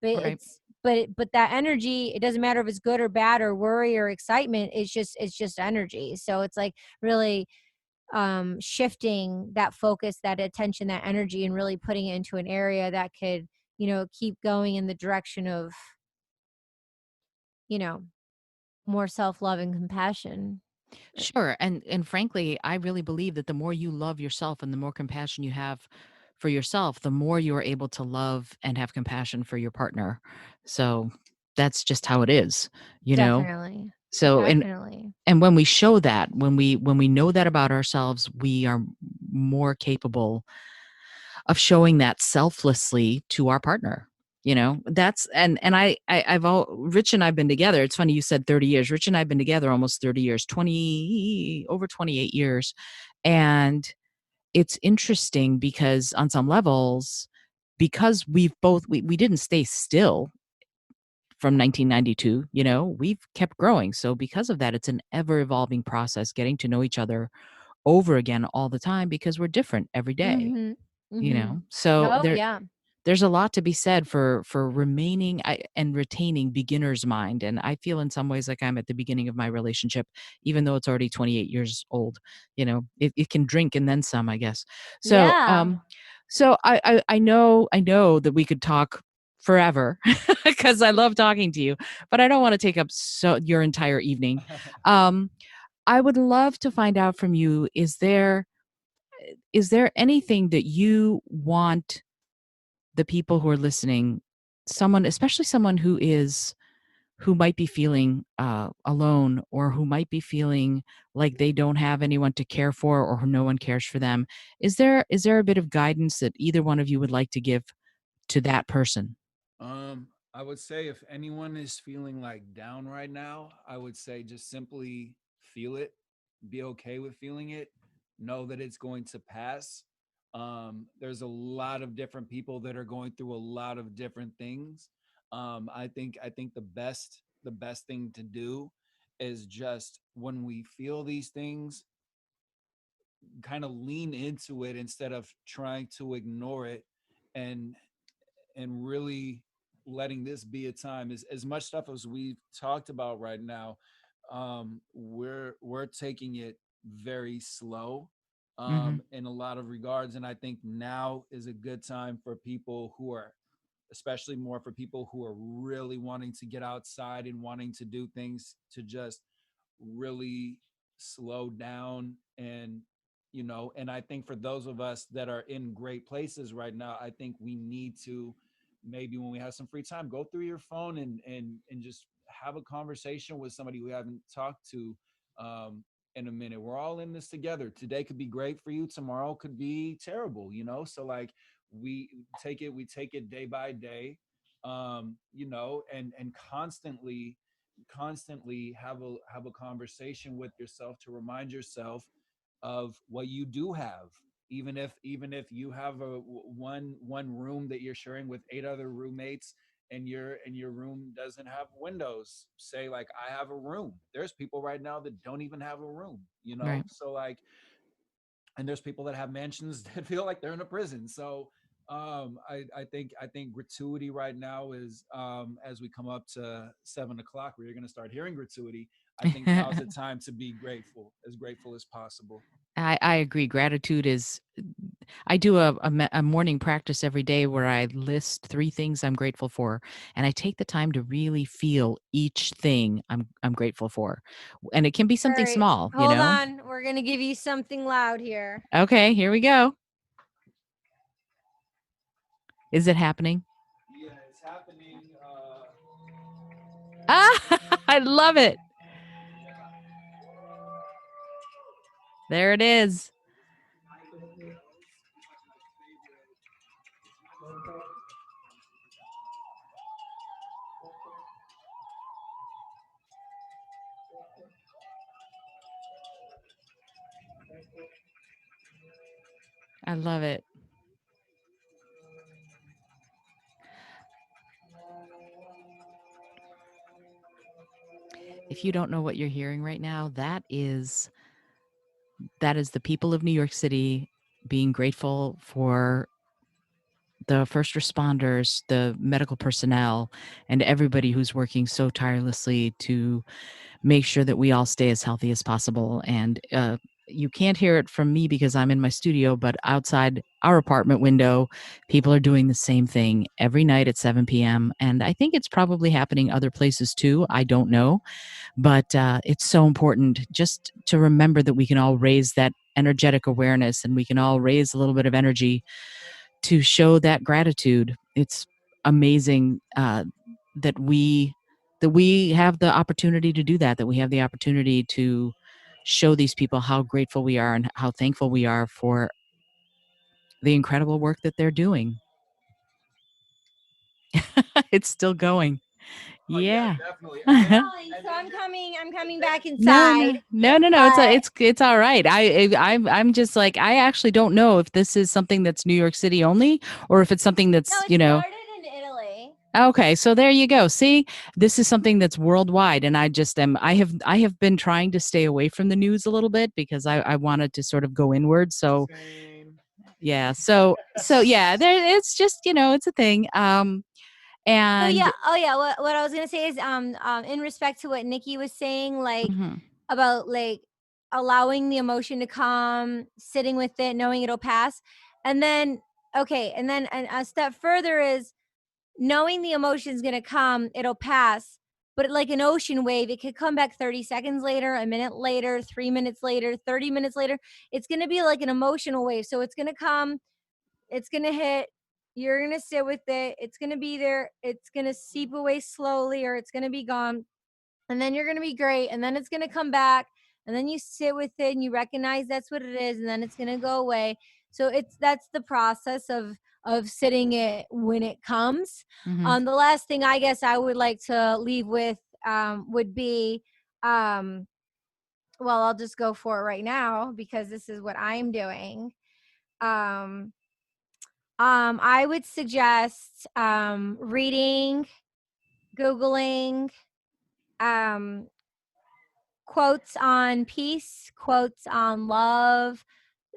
but Right. but that energy, it doesn't matter if it's good or bad or worry or excitement, it's just energy. So it's like really shifting that focus, that attention, that energy, and really putting it into an area that could keep going in the direction of you know more self-love and compassion. Sure. And frankly, I really believe that the more you love yourself and the more compassion you have for yourself, the more you are able to love and have compassion for your partner. So that's just how it is, you know? Definitely. So Definitely. and when we show that, when we know that about ourselves, we are more capable of showing that selflessly to our partner. That's and I've all Rich and I've been together. It's funny you said 30 years. Rich and I've been together almost 30 years, over 28 years. And it's interesting because on some levels, because we didn't stay still from 1992, we've kept growing. So because of that, it's an ever evolving process, getting to know each other over again all the time, because we're different every day, Mm-hmm. Mm-hmm. so Oh yeah. there's a lot to be said for remaining and retaining beginner's mind. And I feel in some ways like I'm at the beginning of my relationship, even though it's already 28 years old. It can drink and then some, I guess. So Yeah. I know that we could talk forever because I love talking to you, but I don't want to take up your entire evening. um I would love to find out from you, is there is there anything that you want the people who are listening, especially someone who might be feeling alone, or who might be feeling like they don't have anyone to care for, or who no one cares for them? Is there a bit of guidance that either one of you would like to give to that person? I would say if anyone is feeling like down right now, I would say just simply feel it, be okay with feeling it, know that it's going to pass. There's a lot of different people that are going through a lot of different things. I think the best thing to do is just when we feel these things, kind of lean into it instead of trying to ignore it, and really letting this be a time. As much stuff as we've talked about right now, we're taking it very slow Hmm. in a lot of regards, and I think now is a good time for people who are, especially more for people who are really wanting to get outside and wanting to do things, to just really slow down. And and I think for those of us that are in great places right now, I think we need to, maybe when we have some free time, go through your phone and just have a conversation with somebody we haven't talked to um in a minute. We're all in this together. Today could be great for you, tomorrow could be terrible, so like we take it day by day, and constantly have a conversation with yourself to remind yourself of what you do have. Even if you have one room that you're sharing with eight other roommates, and your room doesn't have windows, say like, I have a room. There's people right now that don't even have a room, Right. so like, and there's people that have mansions that feel like they're in a prison. So I think gratuity right now is, as we come up to 7 o'clock, where you're going to start hearing gratuity. I think now's the time to be grateful as possible. I agree. Gratitude is. I do a morning practice every day where I list 3 things I'm grateful for, and I take the time to really feel each thing I'm grateful for, and it can be All something right, small, you hold know. on. We're gonna give you something loud here. Okay, here we go. Is it happening? Yeah, it's happening. Ah, I love it. There it is. I love it. If you don't know what you're hearing right now, that is the people of New York City being grateful for the first responders, the medical personnel, and everybody who's working so tirelessly to make sure that we all stay as healthy as possible. And you can't hear it from me because I'm in my studio, but outside our apartment window, people are doing the same thing every night at 7 p.m. And I think it's probably happening other places too. I don't know. But it's so important just to remember that we can all raise that energetic awareness, and we can all raise a little bit of energy to show that gratitude. It's amazing that we have the opportunity to do that, that we have the opportunity to show these people how grateful we are and how thankful we are for the incredible work that they're doing. It's still going. Oh yeah, Yeah. definitely. And No, Calling, and so and I'm you're coming. I'm coming and back no, inside. yeah. no. It's But it's all right. I'm just like, I actually don't know if this is something that's New York City only, or if it's something no, that's it started in Italy. Okay, so there you go. See, this is something that's worldwide, and I have been trying to stay away from the news a little bit because I wanted to sort of go inward. So Same. yeah, so yeah, there it's just it's a thing. So And yeah, oh yeah. What I was gonna say is in respect to what Nikki was saying, like mhm, about like allowing the emotion to come, sitting with it, knowing it'll pass, and then okay, and then a step further is knowing the emotion's gonna come, it'll pass. but like an ocean wave, it could come back 30 seconds later, a minute later, 3 minutes later, 30 minutes later. It's going to be like an emotional wave. So it's going to come, it's going to hit, you're going to sit with it, it's going to be there, it's going to seep away slowly, or it's going to be gone, and then you're going to be great, and then it's going to come back, and then you sit with it and you recognize that's what it is, and then it's going to go away. So that's the process of sitting it when it comes. Mhm. The last thing I guess I would like to leave with would be well, I'll just go for it right now because this is what I'm doing. I would suggest reading, Googling, quotes on peace, quotes on love,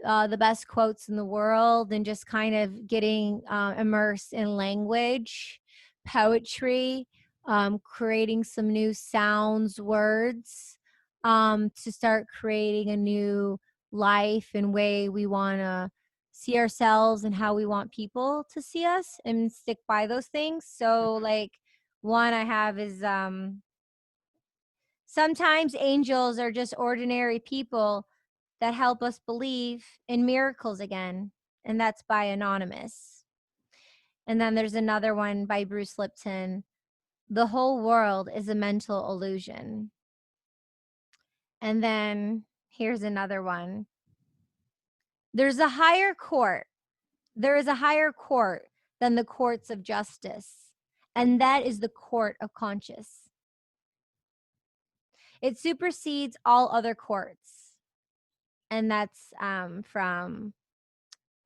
the best quotes in the world, and just kind of getting immersed in language, poetry, creating some new sounds, words, to start creating a new life and way we want to see ourselves and how we want people to see us, and stick by those things. So like one I have is sometimes angels are just ordinary people that help us believe in miracles again. And that's by Anonymous. And then there's another one by Bruce Lipton. The whole world is a mental illusion. And then here's another one. There's a higher court. There is a higher court than the courts of justice. And that is the court of conscience. It supersedes all other courts. And that's from,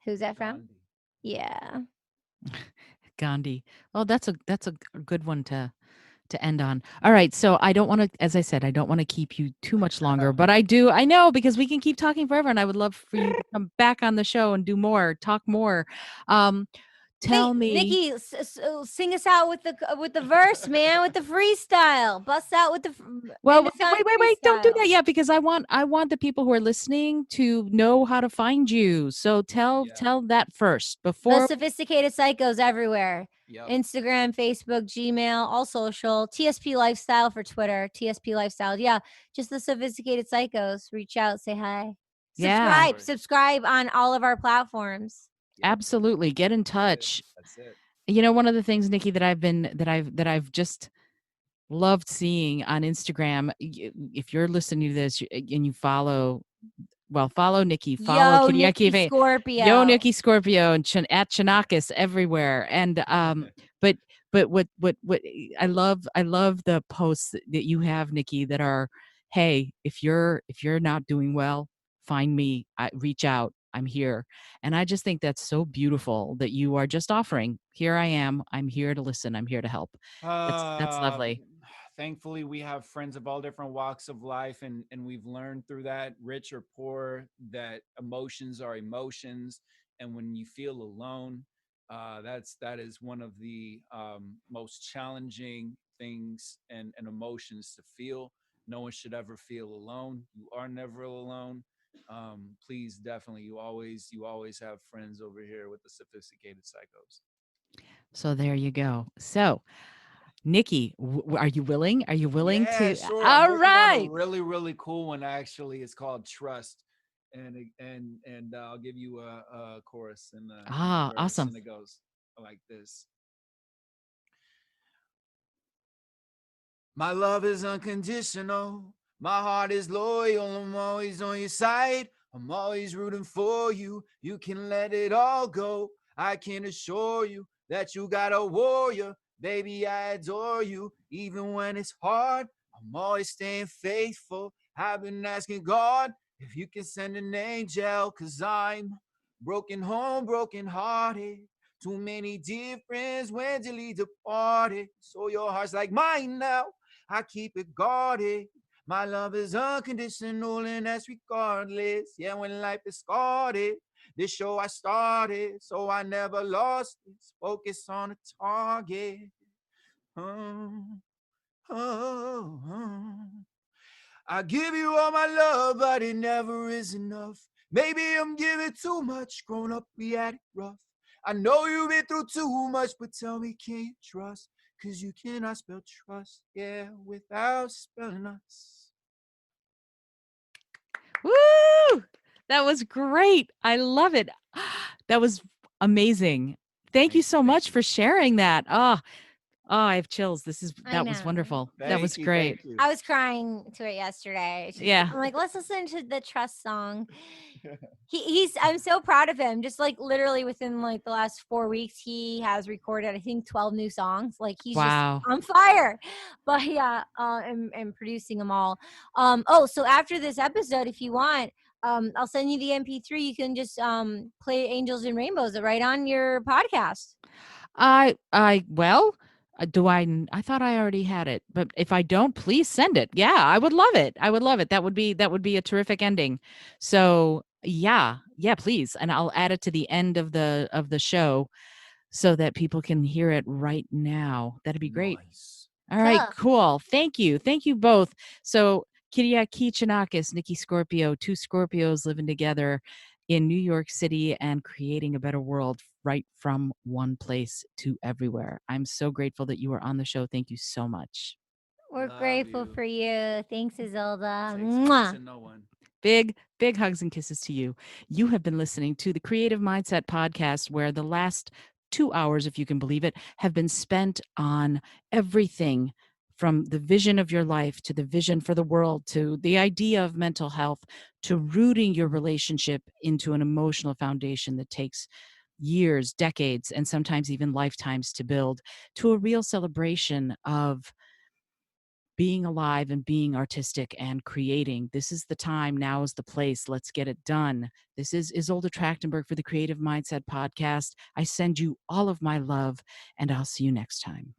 who's that from? Gandhi. Yeah. Gandhi. Oh, that's a good one to end on. All right, so I don't want to, as I said, I don't want to keep you too much longer, but I know, because we can keep talking forever, and I would love for you to come back on the show and do more, talk more. Tell me, Nikki, sing us out with the verse, man, with the freestyle. Bust out with the well, Renaissance wait, don't do freestyle. that yet, because I want the people who are listening to know how to find you. So tell that first The before. Sophisticated Psychos everywhere. Yep. Instagram, Facebook, Gmail, all social. TSP Lifestyle for Twitter. TSP Lifestyle. Yeah, just the Sophisticated Psychos. Reach out, say hi. Yeah. Subscribe on all of our platforms. Yep. Absolutely, get in touch. That's it. You know, one of the things, Nikki, that I've just loved seeing on Instagram, if you're listening to this and you follow Nikki, follow Yo, Kitty Nikki Scorpio. Yo, Nikki Scorpio, and at Chanakis everywhere. And but what I love the posts that you have, Nikki, that are, hey, if you're not doing well, find me, reach out, I'm here. And I just think that's so beautiful that you are just offering, here I am, I'm here to listen, I'm here to help. That's lovely. Thankfully, we have friends of all different walks of life, and we've learned through that, rich or poor, that emotions are emotions, and when you feel alone, that is one of the most challenging things and emotions to feel. No one should ever feel alone. You are never alone. Please, definitely, you always have friends over here with the Sophisticated Psychos. So there you go. So Nikki, are you willing? Are you willing Yeah, to? sure. All I'm working right. on a really, really cool one. Actually, it's called Trust, and I'll give you a chorus and a verse, Awesome. and it goes like this. My love is unconditional. My heart is loyal. I'm always on your side. I'm always rooting for you. You can let it all go. I can assure you that you got a warrior. Baby, I adore you. Even when it's hard, I'm always staying faithful. I've been asking God if you can send an angel, 'cause I'm broken home, broken hearted. Too many dear friends when you departed. So your heart's like mine now. I keep it guarded. My love is unconditional and that's regardless. Yeah, when life is scarred, this show I started, so I never lost it. Focus on the target. I give you all my love, but it never is enough. Maybe I'm giving too much. Grown up, we had it rough. I know you've been through too much, but tell me, can you trust? 'cause you cannot spell trust, yeah, without spelling us. Woo! That was great. I love it. That was amazing. Thank you so much for sharing that. Oh, I have chills. That was wonderful. That was great. Thank you. I was crying to it yesterday. Yeah. I'm like, let's listen to the Trust song. I'm so proud of him. Just like literally within like the last 4 weeks, he has recorded, I think, 12 new songs. Like he's Wow. just on fire. But yeah, and producing them all. So after this episode, if you want, I'll send you the MP3. You can just play Angels and Rainbows right on your podcast. I thought I already had it, but if I don't, please send it. Yeah, I would love it. I would love it. That would be a terrific ending. So yeah, please. And I'll add it to the end of the show so that people can hear it right now. That'd be great. Nice. All right, cool. Thank you. Thank you both. So Kyriaki Chinakis, Nikki Scorpio, two Scorpios living together in New York City and creating a better world right from one place to everywhere. I'm so grateful that you were on the show. Thank you so much. We're grateful for you. Thanks, Isolde. Mwah. No one. Big hugs and kisses to you. You have been listening to the Creative Mindset Podcast, where the last 2 hours, if you can believe it, have been spent on everything from the vision of your life to the vision for the world, to the idea of mental health, to rooting your relationship into an emotional foundation that takes years, decades, and sometimes even lifetimes to build, to a real celebration of being alive and being artistic and creating. This is the time. Now is the place. Let's get it done. This is Isolde Trachtenberg for the Creative Mindset Podcast. I send you all of my love, and I'll see you next time.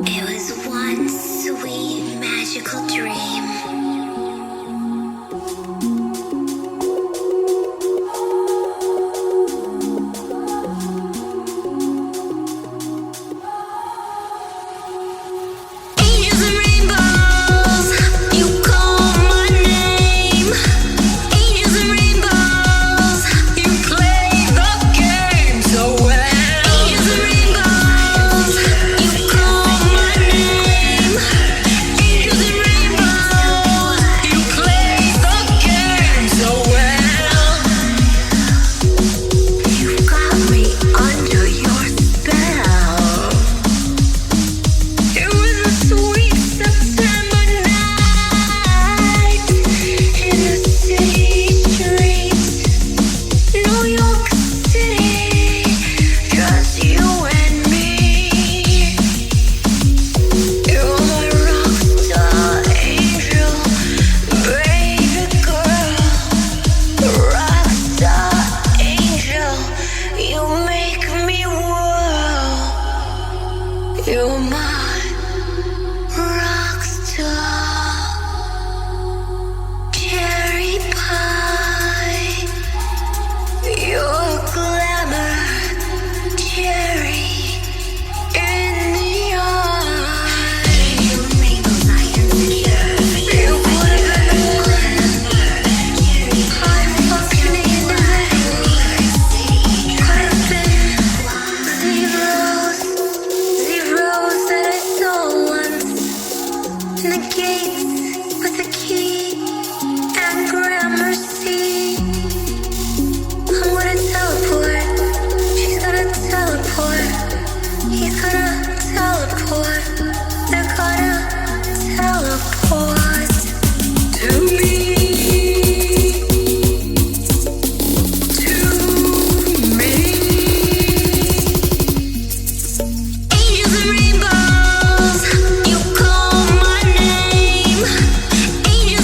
It was one sweet, magical dream. Angels and rainbows, you call my name. Angels and rainbows, you play the game so well. Angels and rainbows, you call my name. Angels and rainbows, you play the game so well. You've got me under your spell. It was a sweet September night in the city streets, New York City, just you and me. You're my rock star angel, baby girl, rock star angel. You make me whirl. You're my rock star, cherry pie. Your glamour, cherry in the eye. You make those nights insecure. You put it in I'm fucking in zeros that I stole once. In the gates with the key and Gramercy. I'm gonna teleport. She's gonna teleport. He's gonna teleport. They're gonna teleport to me. Angels and rainbows, you call my name. Angels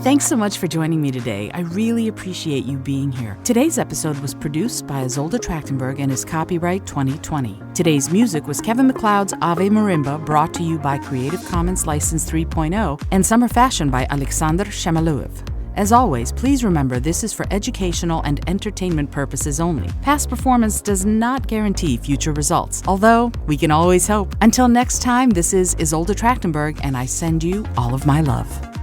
Thanks so much for joining me today. I really appreciate you being here. Today's episode was produced by Isolde Trachtenberg and is copyright 2020. Today's music was Kevin MacLeod's Ave Marimba, brought to you by Creative Commons License 3.0, and Summer Fashion by Alexander Shamaluev. As always, please remember this is for educational and entertainment purposes only. Past performance does not guarantee future results, although we can always hope. Until next time, this is Isolde Trachtenberg, and I send you all of my love.